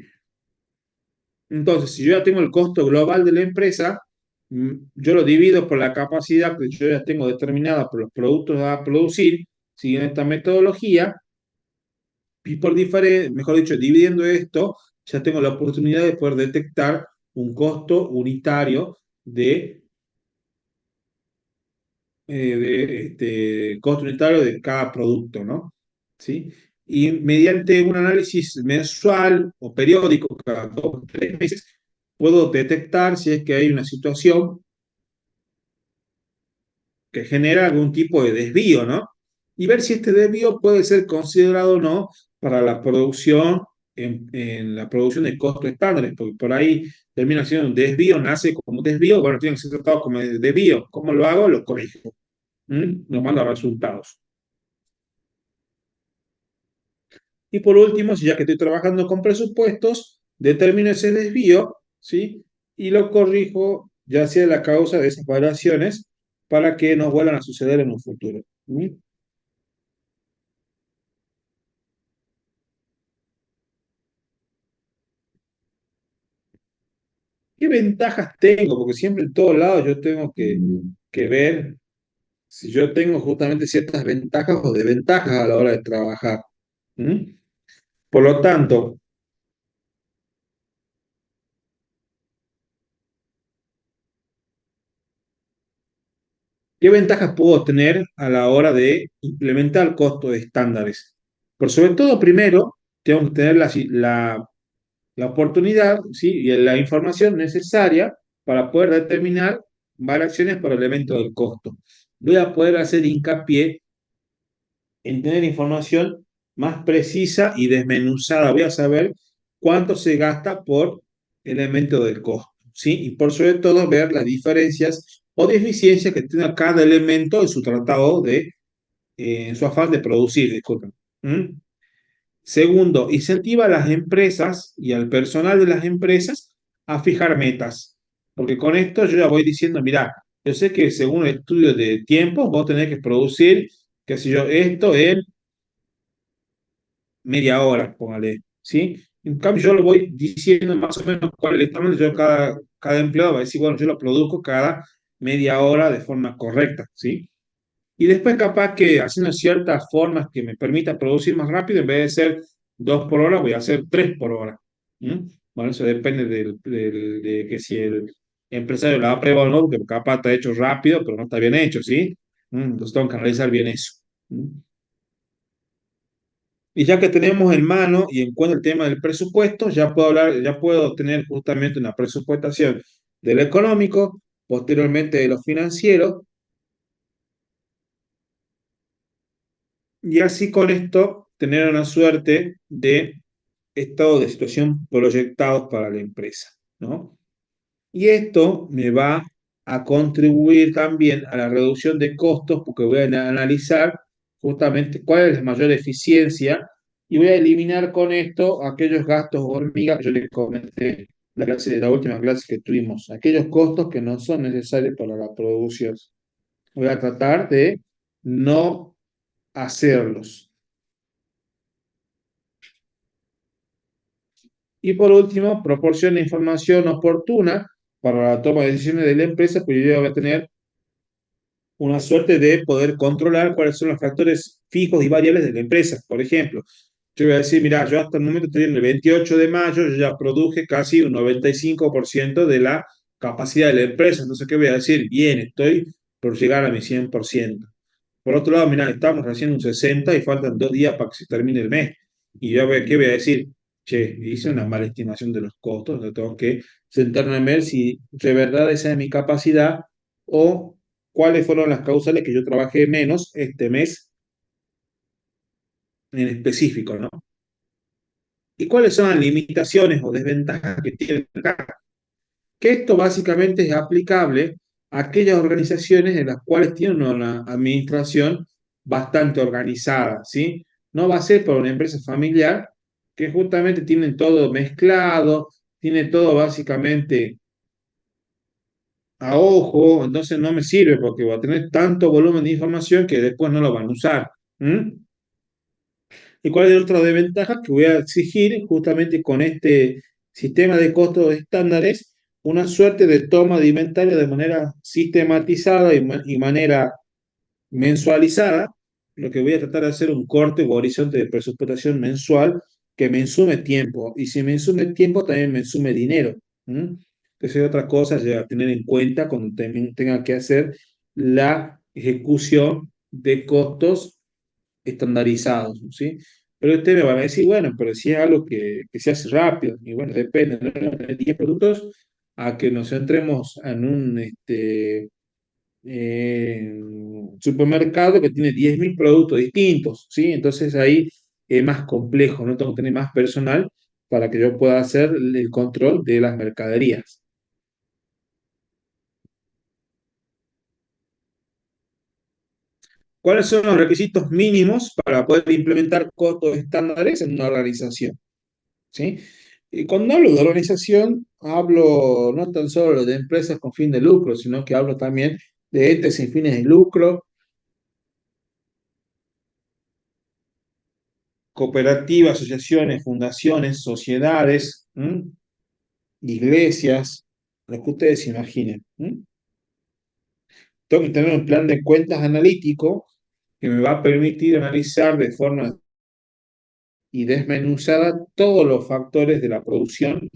Entonces, si yo ya tengo el costo global de la empresa, yo lo divido por la capacidad que yo ya tengo determinada por los productos a producir, siguiendo esta metodología, y por diferente, mejor dicho, dividiendo esto, ya tengo la oportunidad de poder detectar un costo unitario costo unitario de cada producto, ¿no? ¿Sí? Y mediante un análisis mensual o periódico, cada 2 o 3 meses, puedo detectar si es que hay una situación que genera algún tipo de desvío, ¿no? Y ver si este desvío puede ser considerado o no para la producción, en la producción de costos estándares, porque por ahí termina siendo un desvío, nace como un desvío, bueno, tiene que ser tratado como desvío. ¿Cómo lo hago? Lo corrijo. Nos manda resultados. Y por último, si ya que estoy trabajando con presupuestos, determino ese desvío, ¿sí? Y lo corrijo, ya sea la causa de esas variaciones, para que no vuelvan a suceder en un futuro. ¿Sí? ¿Qué ventajas tengo? Porque siempre en todos lados yo tengo que ver si yo tengo justamente ciertas ventajas o desventajas a la hora de trabajar. ¿Mm? Por lo tanto, ¿qué ventajas puedo tener a la hora de implementar costos estándares? Por sobre todo, primero, tengo que tener la oportunidad, ¿sí? Y la información necesaria para poder determinar variaciones por elemento del costo. Voy a poder hacer hincapié en tener información más precisa y desmenuzada. Voy a saber cuánto se gasta por elemento del costo, ¿sí? Y por sobre todo ver las diferencias o deficiencias que tenga cada elemento en su tratado en su afán de producir, disculpen. ¿Mm? Segundo, incentiva a las empresas y al personal de las empresas a fijar metas, porque con esto yo ya voy diciendo, mira, yo sé que según el estudio de tiempo vos tenés que producir, qué sé yo, esto en media hora, póngale, ¿sí? En cambio, yo lo voy diciendo más o menos cuál es el tamaño, cada empleado va a decir, bueno, yo lo produzco cada media hora de forma correcta, ¿sí? Y después capaz que haciendo ciertas formas que me permitan producir más rápido, en vez de ser 2 por hora, voy a hacer 3 por hora. ¿Mm? Bueno, eso depende de que si el empresario la aprueba o no, porque capaz está hecho rápido, pero no está bien hecho, ¿sí? Entonces tengo que analizar bien eso. ¿Mm? Y ya que tenemos en mano y en cuenta el tema del presupuesto, ya puedo tener justamente una presupuestación de lo económico, posteriormente de lo financiero, y así con esto tener una suerte de estado de situación proyectados para la empresa, ¿no? Y esto me va a contribuir también a la reducción de costos porque voy a analizar justamente cuál es la mayor eficiencia y voy a eliminar con esto aquellos gastos hormiga que yo les comenté en la última clase que tuvimos, aquellos costos que no son necesarios para la producción. Voy a tratar de no hacerlos. Y por último, proporciona información oportuna para la toma de decisiones de la empresa, pues yo ya voy a tener una suerte de poder controlar cuáles son los factores fijos y variables de la empresa. Por ejemplo, yo voy a decir, mira, yo hasta el momento estoy en el 28 de mayo, yo ya produje casi un 95% de la capacidad de la empresa. Entonces, ¿qué voy a decir? Bien, estoy por llegar a mi 100%. Por otro lado, mira, estamos haciendo un 60 y faltan 2 días para que se termine el mes. Y yo, ¿qué voy a decir? Che, hice una mala estimación de los costos, entonces tengo que sentarme a ver si de verdad esa es mi capacidad o cuáles fueron las causales que yo trabajé menos este mes en específico, ¿no? ¿Y cuáles son las limitaciones o desventajas que tiene acá? Que esto básicamente es aplicable a aquellas organizaciones en las cuales tienen una administración bastante organizada, ¿sí? No va a ser para una empresa familiar que justamente tienen todo mezclado, tiene todo básicamente a ojo, entonces no me sirve porque va a tener tanto volumen de información que después no lo van a usar. ¿Mm? ¿Y cuál es la otra desventaja? Que voy a exigir justamente con este sistema de costos estándares una suerte de toma de inventario de manera sistematizada y manera mensualizada. Lo que voy a tratar de hacer un corte o horizonte de presupuestación mensual que me insume tiempo. Y si me insume tiempo, también me insume dinero. ¿Mm? Entonces, otra cosa a tener en cuenta cuando tenga que hacer la ejecución de costos estandarizados, ¿sí? Pero ustedes me van a decir, bueno, pero si es algo que se hace rápido, y bueno, depende, ¿no? Tener 10 productos a que nos centremos en un supermercado que tiene 10.000 productos distintos, ¿sí? Entonces ahí es más complejo, no tengo que tener más personal para que yo pueda hacer el control de las mercaderías. ¿Cuáles son los requisitos mínimos para poder implementar costos estándares en una organización? ¿Sí? Y cuando hablo de organización, hablo no tan solo de empresas con fin de lucro, sino que hablo también de entes sin fines de lucro, cooperativas, asociaciones, fundaciones, sociedades, iglesias, lo que ustedes imaginen. Tengo que tener un plan de cuentas analítico que me va a permitir analizar de forma y desmenuzada todos los factores de la producción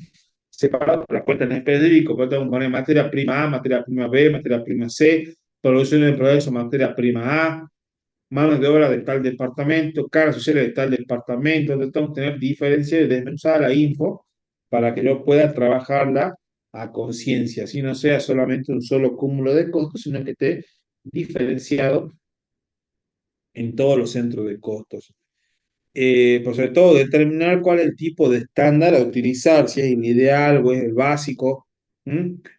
separados por las cuentas en específico, pero tengo que poner materia prima A, materia prima B, materia prima C, producción de progreso, materia prima A, mano de obra de tal departamento, cargas sociales de tal departamento, entonces tengo que tener diferencias y desmenuzar la info para que yo pueda trabajarla a conciencia, así no sea solamente un solo cúmulo de costos, sino que esté diferenciado en todos los centros de costos. Por sobre todo, determinar cuál es el tipo de estándar a utilizar, si es el ideal o es el básico,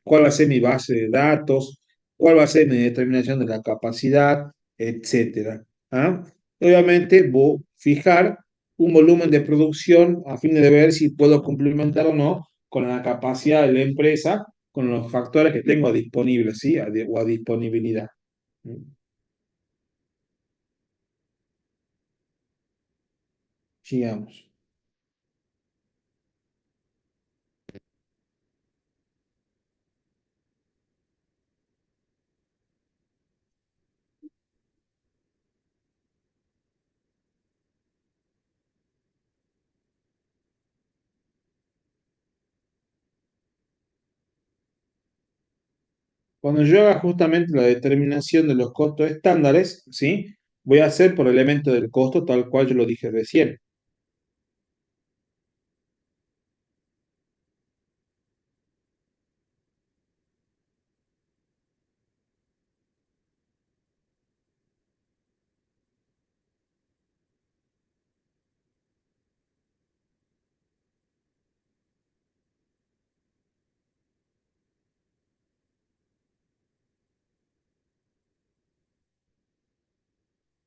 cuál va a ser mi base de datos, cuál va a ser mi determinación de la capacidad, etcétera. ¿Ah? Obviamente, voy a fijar un volumen de producción a fin de ver si puedo complementar o no con la capacidad de la empresa, con los factores que tengo disponibles, ¿sí? O a disponibilidad. Sigamos. Cuando yo haga justamente la determinación de los costos estándares, ¿sí? Voy a hacer por elemento del costo tal cual yo lo dije recién.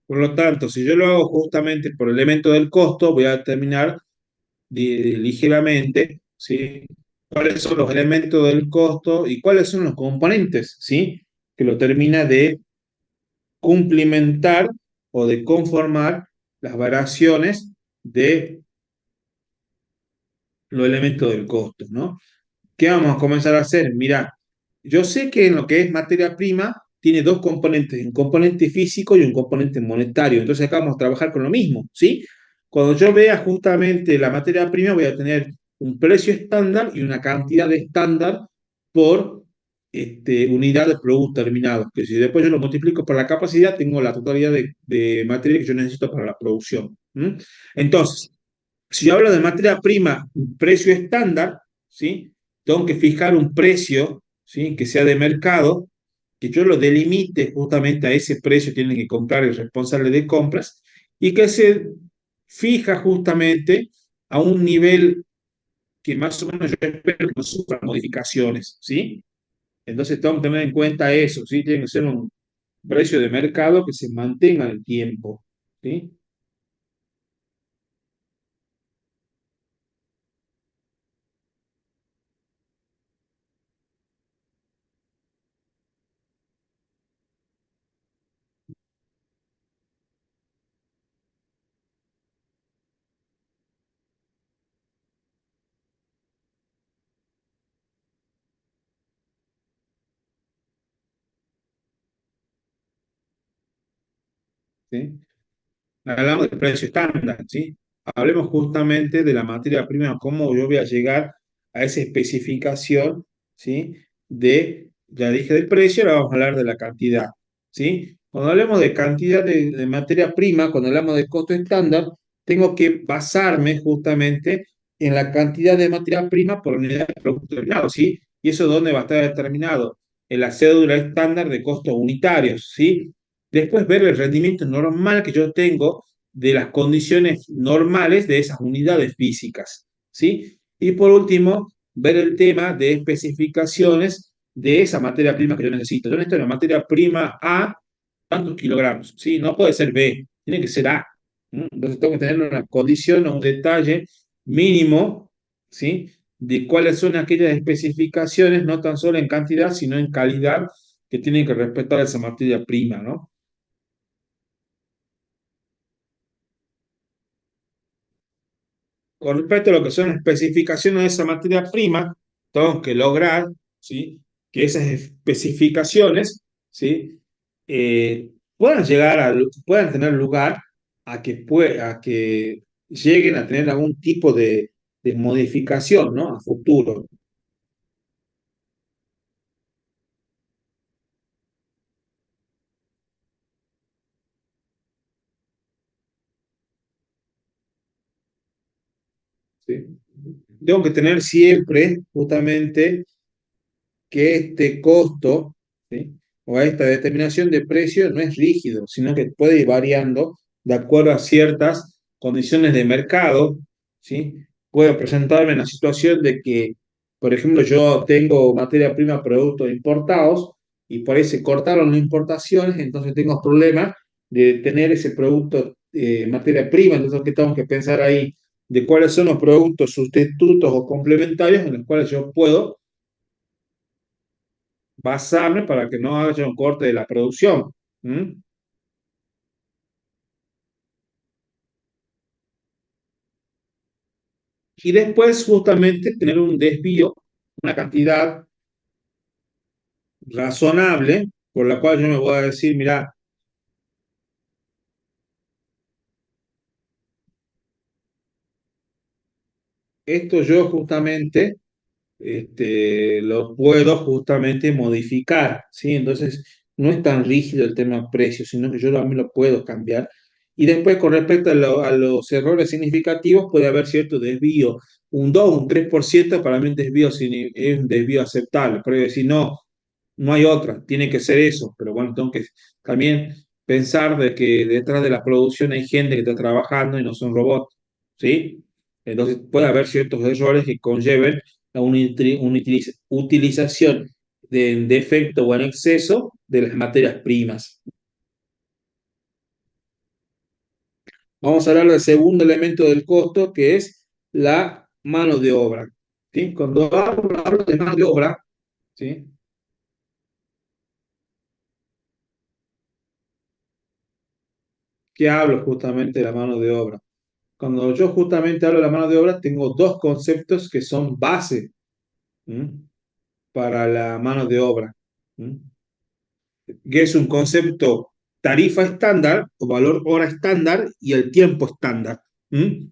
Por lo tanto, si yo lo hago justamente por elemento del costo, voy a determinar ligeramente, ¿sí? Cuáles son los elementos del costo y cuáles son los componentes, ¿sí? Que lo termina de cumplimentar o de conformar las variaciones de los elementos del costo, ¿no? ¿Qué vamos a comenzar a hacer? Mira, yo sé que en lo que es materia prima tiene dos componentes, un componente físico y un componente monetario. Entonces acá vamos a trabajar con lo mismo, ¿sí? Cuando yo vea justamente la materia prima, voy a tener un precio estándar y una cantidad de estándar por unidad de producto terminado. Que si después yo lo multiplico por la capacidad, tengo la totalidad de materia que yo necesito para la producción. ¿Mm? Entonces, si yo hablo de materia prima, un precio estándar, ¿sí? Tengo que fijar un precio, ¿sí? Que sea de mercado, que yo lo delimite justamente a ese precio, tiene que comprar el responsable de compras, y que se fija justamente a un nivel que más o menos yo espero que no sufra modificaciones, ¿sí? Entonces tengo que tener en cuenta eso, ¿sí? Tiene que ser un precio de mercado que se mantenga en el tiempo, ¿sí? ¿Sí? Hablamos del precio estándar, ¿sí? Hablemos justamente de la materia prima, cómo yo voy a llegar a esa especificación, ¿sí? Ya dije del precio, ahora vamos a hablar de la cantidad, ¿sí? Cuando hablemos de cantidad de materia prima, cuando hablamos de costo estándar, tengo que basarme justamente en la cantidad de materia prima por unidad de producto terminado, ¿sí? ¿Y eso dónde va a estar determinado? En la cédula estándar de costos unitarios, ¿sí? Después ver el rendimiento normal que yo tengo de las condiciones normales de esas unidades físicas, ¿sí? Y por último, ver el tema de especificaciones de esa materia prima que yo necesito. Yo necesito la materia prima A, tantos kilogramos, ¿sí? No puede ser B, tiene que ser A. ¿Mm? Entonces tengo que tener una condición o un detalle mínimo, ¿sí? De cuáles son aquellas especificaciones, no tan solo en cantidad, sino en calidad, que tienen que respetar esa materia prima, ¿no? Con respecto a lo que son las especificaciones de esa materia prima, tenemos que lograr, ¿sí? Que esas especificaciones, ¿sí? Puedan puedan tener lugar a que lleguen a tener algún tipo de modificación, ¿no? A futuro. ¿Sí? Tengo que tener siempre, justamente, que este costo, ¿sí? O esta determinación de precio no es rígido, sino que puede ir variando de acuerdo a ciertas condiciones de mercado, ¿sí? Puedo presentarme en la situación de que, por ejemplo, yo tengo materia prima, productos importados, y por ahí se cortaron las importaciones, entonces tengo problemas de tener ese producto, materia prima, entonces ¿qué tengo que pensar ahí? De cuáles son los productos sustitutos o complementarios en los cuales yo puedo basarme para que no haya un corte de la producción. ¿Mm? Y después justamente tener un desvío, una cantidad razonable por la cual yo me voy a decir, mira, esto yo justamente lo puedo justamente modificar, ¿sí? Entonces, no es tan rígido el tema precio, sino que yo también lo puedo cambiar. Y después, con respecto a los errores significativos, puede haber cierto desvío. Un 2 un 3% para mí es un desvío aceptable. Pero decir, no, no hay otra, tiene que ser eso. Pero bueno, tengo que también pensar de que detrás de la producción hay gente que está trabajando y no son robots, ¿sí? Entonces puede haber ciertos errores que conlleven a una utilización de defecto o en exceso de las materias primas. Vamos a hablar del segundo elemento del costo, que es la mano de obra, ¿sí? Cuando hablo de mano de obra, ¿sí? ¿Qué hablo justamente de la mano de obra? Cuando yo justamente hablo de la mano de obra, tengo dos conceptos que son base, ¿m? Para la mano de obra. ¿M? que es un concepto tarifa estándar o valor hora estándar y el tiempo estándar. ¿Mm?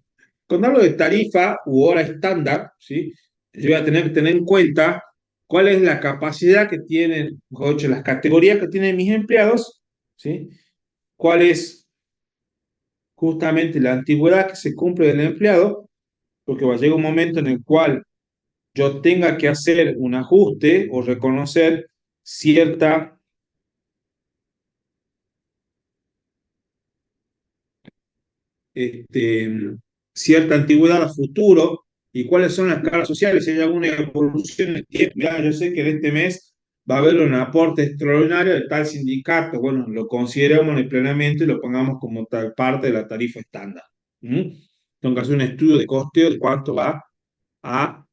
Cuando hablo de tarifa u hora estándar, ¿sí? Yo voy a tener que tener en cuenta cuál es la capacidad que tienen, mejor dicho, las categorías que tienen mis empleados, ¿sí? Cuál es justamente la antigüedad que se cumple del empleado, porque va a llegar un momento en el cual yo tenga que hacer un ajuste o reconocer cierta este, cierta antigüedad a futuro y cuáles son las caras sociales, si hay alguna evolución en el tiempo. Ya, yo sé que en este mes va a haber un aporte extraordinario de tal sindicato, bueno, lo consideramos en el planeamiento y lo pongamos como tal parte de la tarifa estándar. ¿Mm? Tengo que hacer un estudio de costeo de cuánto va a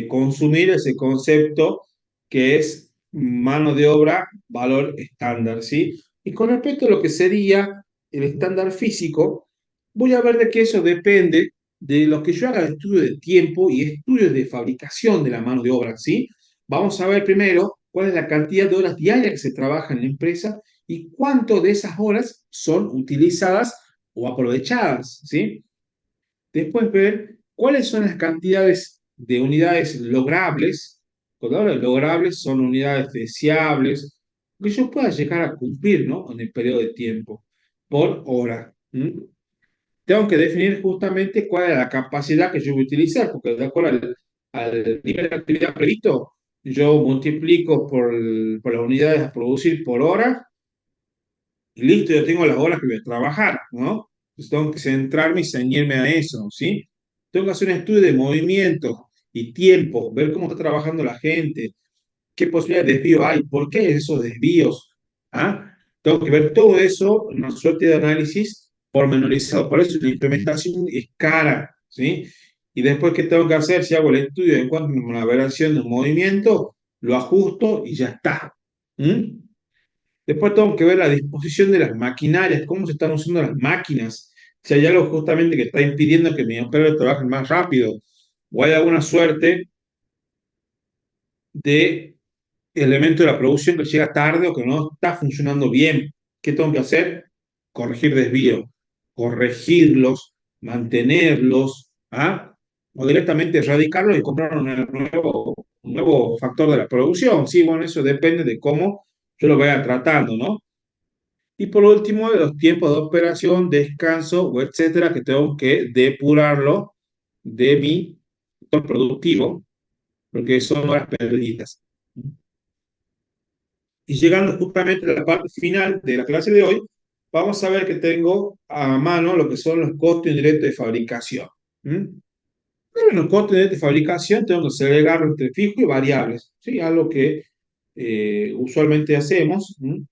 consumir ese concepto que es mano de obra, valor estándar, ¿sí? Y con respecto a lo que sería el estándar físico, voy a ver de que eso depende de lo que yo haga de estudio de tiempo y estudios de fabricación de la mano de obra, ¿sí? Vamos a ver primero cuál es la cantidad de horas diarias que se trabaja en la empresa y cuánto de esas horas son utilizadas o aprovechadas, ¿sí? Después ver cuáles son las cantidades de unidades logrables. Cuando hablo de logrables son unidades deseables que yo pueda llegar a cumplir, ¿no? En el periodo de tiempo, por hora. ¿Mm? Tengo que definir justamente cuál es la capacidad que yo voy a utilizar, porque de acuerdo al nivel de actividad previsto, yo multiplico por las unidades a producir por hora y listo, yo tengo las horas que voy a trabajar, ¿no? Entonces tengo que centrarme y ceñirme a eso, ¿sí? Tengo que hacer un estudio de movimiento y tiempo, ver cómo está trabajando la gente, qué posibilidades de desvío hay, por qué esos desvíos, ¿ah? Tengo que ver todo eso, una suerte de análisis pormenorizado. Por eso la implementación es cara, ¿sí? Y después, ¿qué tengo que hacer? Si hago el estudio en cuanto a la variación de un movimiento, lo ajusto y ya está. ¿Mm? Después tengo que ver la disposición de las maquinarias, cómo se están usando las máquinas, si hay algo justamente que está impidiendo que mis empleados trabajen más rápido, o hay alguna suerte de elemento de la producción que llega tarde o que no está funcionando bien. ¿Qué tengo que hacer? Corregir desvíos, corregirlos, mantenerlos, ¿ah? O directamente erradicarlos y comprar un nuevo factor de la producción. Sí, bueno, eso depende de cómo yo lo vaya tratando, ¿no? Y por último, de los tiempos de operación, descanso, o etcétera, que tengo que depurarlo de mi sector productivo, porque son horas perdidas. Y llegando justamente a la parte final de la clase de hoy, vamos a ver que tengo a mano lo que son los costos indirectos de fabricación. ¿Mm? En los costos indirectos de fabricación tengo que segregarlo entre fijos y variables, ¿sí? Algo que usualmente hacemos. ¿Mm?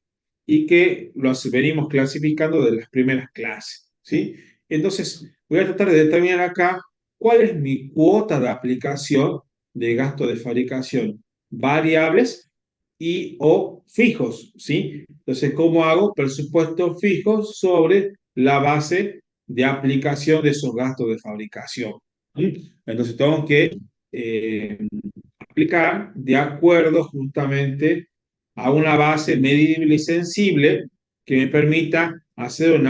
Y que los venimos clasificando de las primeras clases, ¿sí? Entonces, voy a tratar de determinar acá cuál es mi cuota de aplicación de gasto de fabricación variables y o fijos, ¿sí? Entonces, ¿cómo hago presupuestos fijos sobre la base de aplicación de esos gastos de fabricación? ¿Sí? Entonces, tengo que eh, aplicar de acuerdo justamente a una base medible y sensible que me permita hacer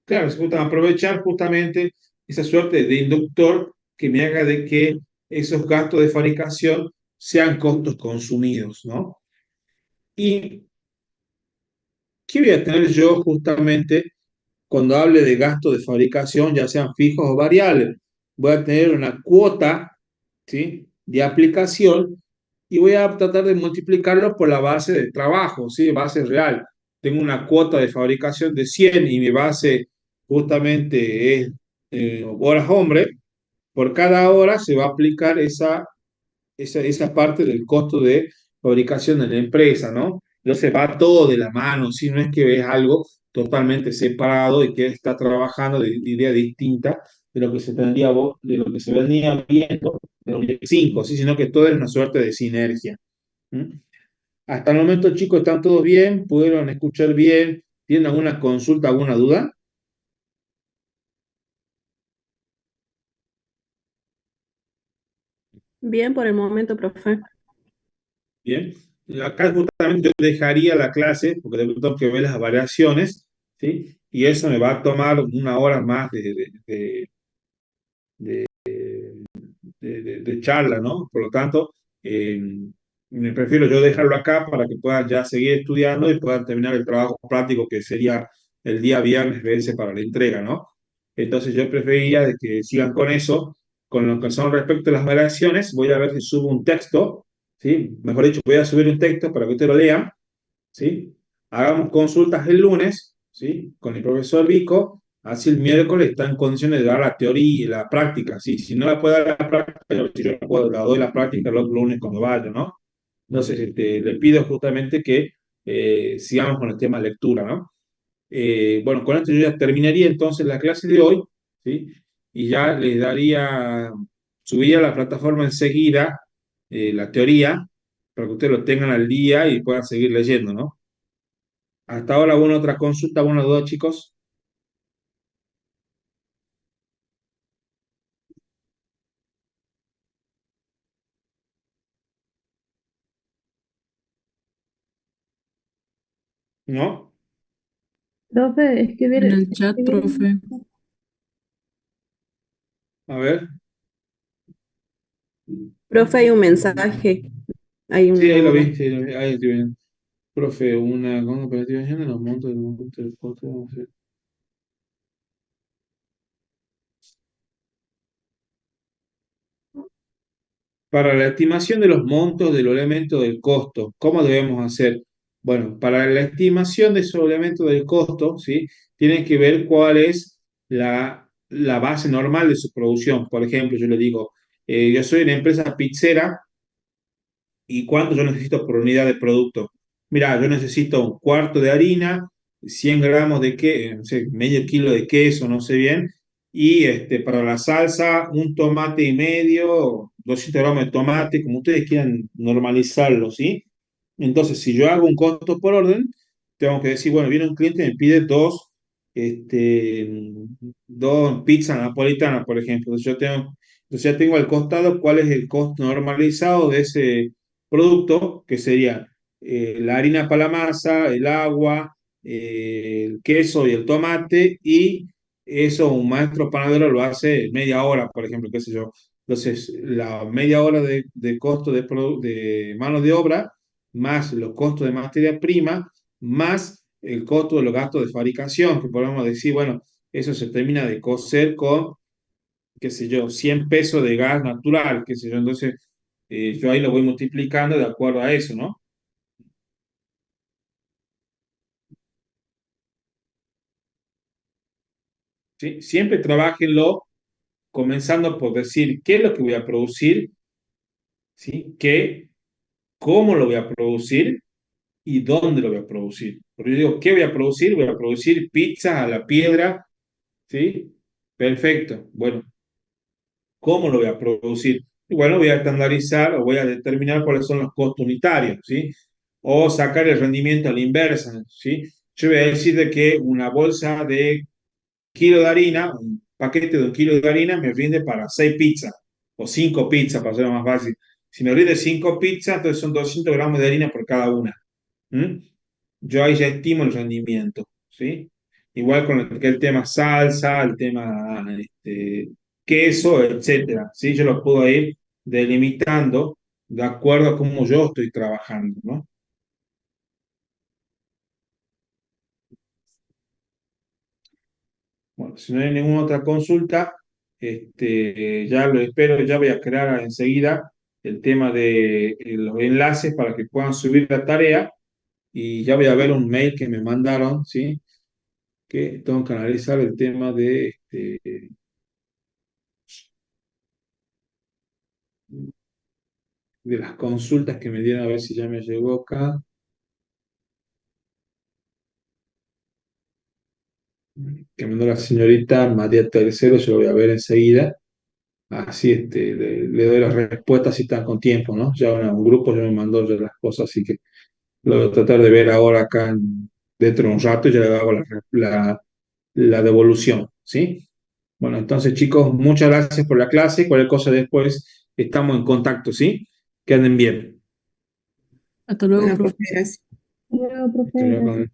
claro, aprovechar justamente esa suerte de inductor que me haga de que esos gastos de fabricación sean costos consumidos, ¿no? ¿Y qué voy a tener yo justamente cuando hable de gastos de fabricación, ya sean fijos o variables? Voy a tener una cuota, ¿sí?, de aplicación y voy a tratar de multiplicarlo por la base de trabajo, ¿sí?, base real. Tengo una cuota de fabricación de 100 y mi base justamente es horas hombre. Por cada hora se va a aplicar esa parte del costo de fabricación de la empresa, ¿no? Entonces va todo de la mano, si no es que es algo totalmente separado y que está trabajando de idea distinta de lo que se tendría, de lo que se venía viendo en los 5, ¿sí? Sino que todo es una suerte de sinergia. ¿Mm? Hasta el momento, chicos, ¿están todos bien? ¿Pudieron escuchar bien? ¿Tienen alguna consulta, alguna duda? Bien por el momento, profe. Bien. acá justamente yo dejaría la clase, porque tengo que ver las variaciones, ¿sí? Y eso me va a tomar una hora más de charla, ¿no? Por lo tanto, me prefiero yo dejarlo acá para que puedan ya seguir estudiando y puedan terminar el trabajo práctico que sería el día viernes verse para la entrega, ¿no? Entonces yo preferiría de que sigan con eso, con lo que son respecto a las variaciones, voy a ver si subo un texto, ¿sí? Mejor dicho, voy a subir un texto para que ustedes lo lean, ¿sí? Hagamos consultas el lunes, ¿sí? Con el profesor Vico, así el miércoles está en condiciones de dar la teoría y la práctica, ¿sí? Si no la puede dar la práctica, yo la, la doy la práctica el otro lunes cuando vaya, ¿no? Entonces, le pido justamente que sigamos con el tema de lectura, ¿no? Bueno, con esto yo ya terminaría entonces la clase de hoy, ¿sí? Y ya les daría, subiría a la plataforma enseguida la teoría para que ustedes lo tengan al día y puedan seguir leyendo, ¿no? Hasta ahora, ¿alguna otra consulta, alguna duda, chicos? ¿No? Profe, En el chat, escribir. profe. A ver. Profe, hay un mensaje, hay Sí, una ahí lo duda. vi, sí, lo vi. Ahí estoy viendo. Profe, una operativa en los montos del costo, no sé. Para la estimación de los montos de los elementos del costo, ¿cómo debemos hacer? Bueno, para la estimación de esos elementos del costo, ¿sí? Tienen que ver cuál es la base normal de su producción. Por ejemplo, yo le digo, yo soy una empresa pizzera y cuánto yo necesito por unidad de producto. Mira, yo necesito un cuarto de harina, 100 gramos de queso, no sé, medio kilo de queso, no sé bien, y para la salsa, un tomate y medio, 200 gramos de tomate, como ustedes quieran normalizarlo, ¿sí? Entonces, si yo hago un costo por orden, tengo que decir, bueno, viene un cliente y me pide dos pizzas napolitanas, por ejemplo. Entonces ya tengo al costado cuál es el costo normalizado de ese producto, que sería la harina para la masa, el agua, el queso y el tomate, y eso un maestro panadero lo hace media hora, por ejemplo, qué sé yo. Entonces, la media hora de costo de mano de obra, más los costos de materia prima, más el costo de los gastos de fabricación, que podemos decir, bueno, eso se termina de cocer con, qué sé yo, 100 pesos de gas natural, qué sé yo. Entonces, yo ahí lo voy multiplicando de acuerdo a eso, ¿no? ¿Sí? Siempre trabajenlo comenzando por decir qué es lo que voy a producir, ¿sí? ¿Qué, cómo lo voy a producir y dónde lo voy a producir? Porque yo digo, ¿qué voy a producir? Voy a producir pizza a la piedra, ¿sí? Perfecto. Bueno, ¿cómo lo voy a producir? Y bueno, voy a estandarizar o voy a determinar cuáles son los costos unitarios, ¿sí? O sacar el rendimiento a la inversa, ¿sí? Yo voy a decir de que una bolsa de kilo de harina, un paquete de un kilo de harina me rinde para 6 pizzas o 5 pizzas, para hacerlo más fácil. Si me rinde 5 pizzas, entonces son 200 gramos de harina por cada una. ¿Mm? Yo ahí ya estimo el rendimiento, ¿sí? Igual con el tema salsa, el tema queso, etcétera, ¿sí? Yo lo puedo ir delimitando de acuerdo a cómo yo estoy trabajando, ¿no? Bueno, si no hay ninguna otra consulta, ya lo espero, ya voy a crear enseguida el tema de los enlaces para que puedan subir la tarea y ya voy a ver un mail que me mandaron, ¿sí? Que tengo que analizar el tema de las consultas que me dieron, a ver si ya me llegó acá, que mandó la señorita María Tercero, yo lo voy a ver enseguida. Así le doy las respuestas si están con tiempo, ¿no? Ya un grupo ya me mandó ya las cosas, así que lo voy a tratar de ver ahora acá dentro de un rato y ya le hago la devolución, ¿sí? Bueno, entonces chicos, muchas gracias por la clase. Cualquier cosa después estamos en contacto, ¿sí? Que anden bien. Hasta luego, Bueno, profe. profe, gracias. Hasta luego, Hasta luego, profe. Pamela.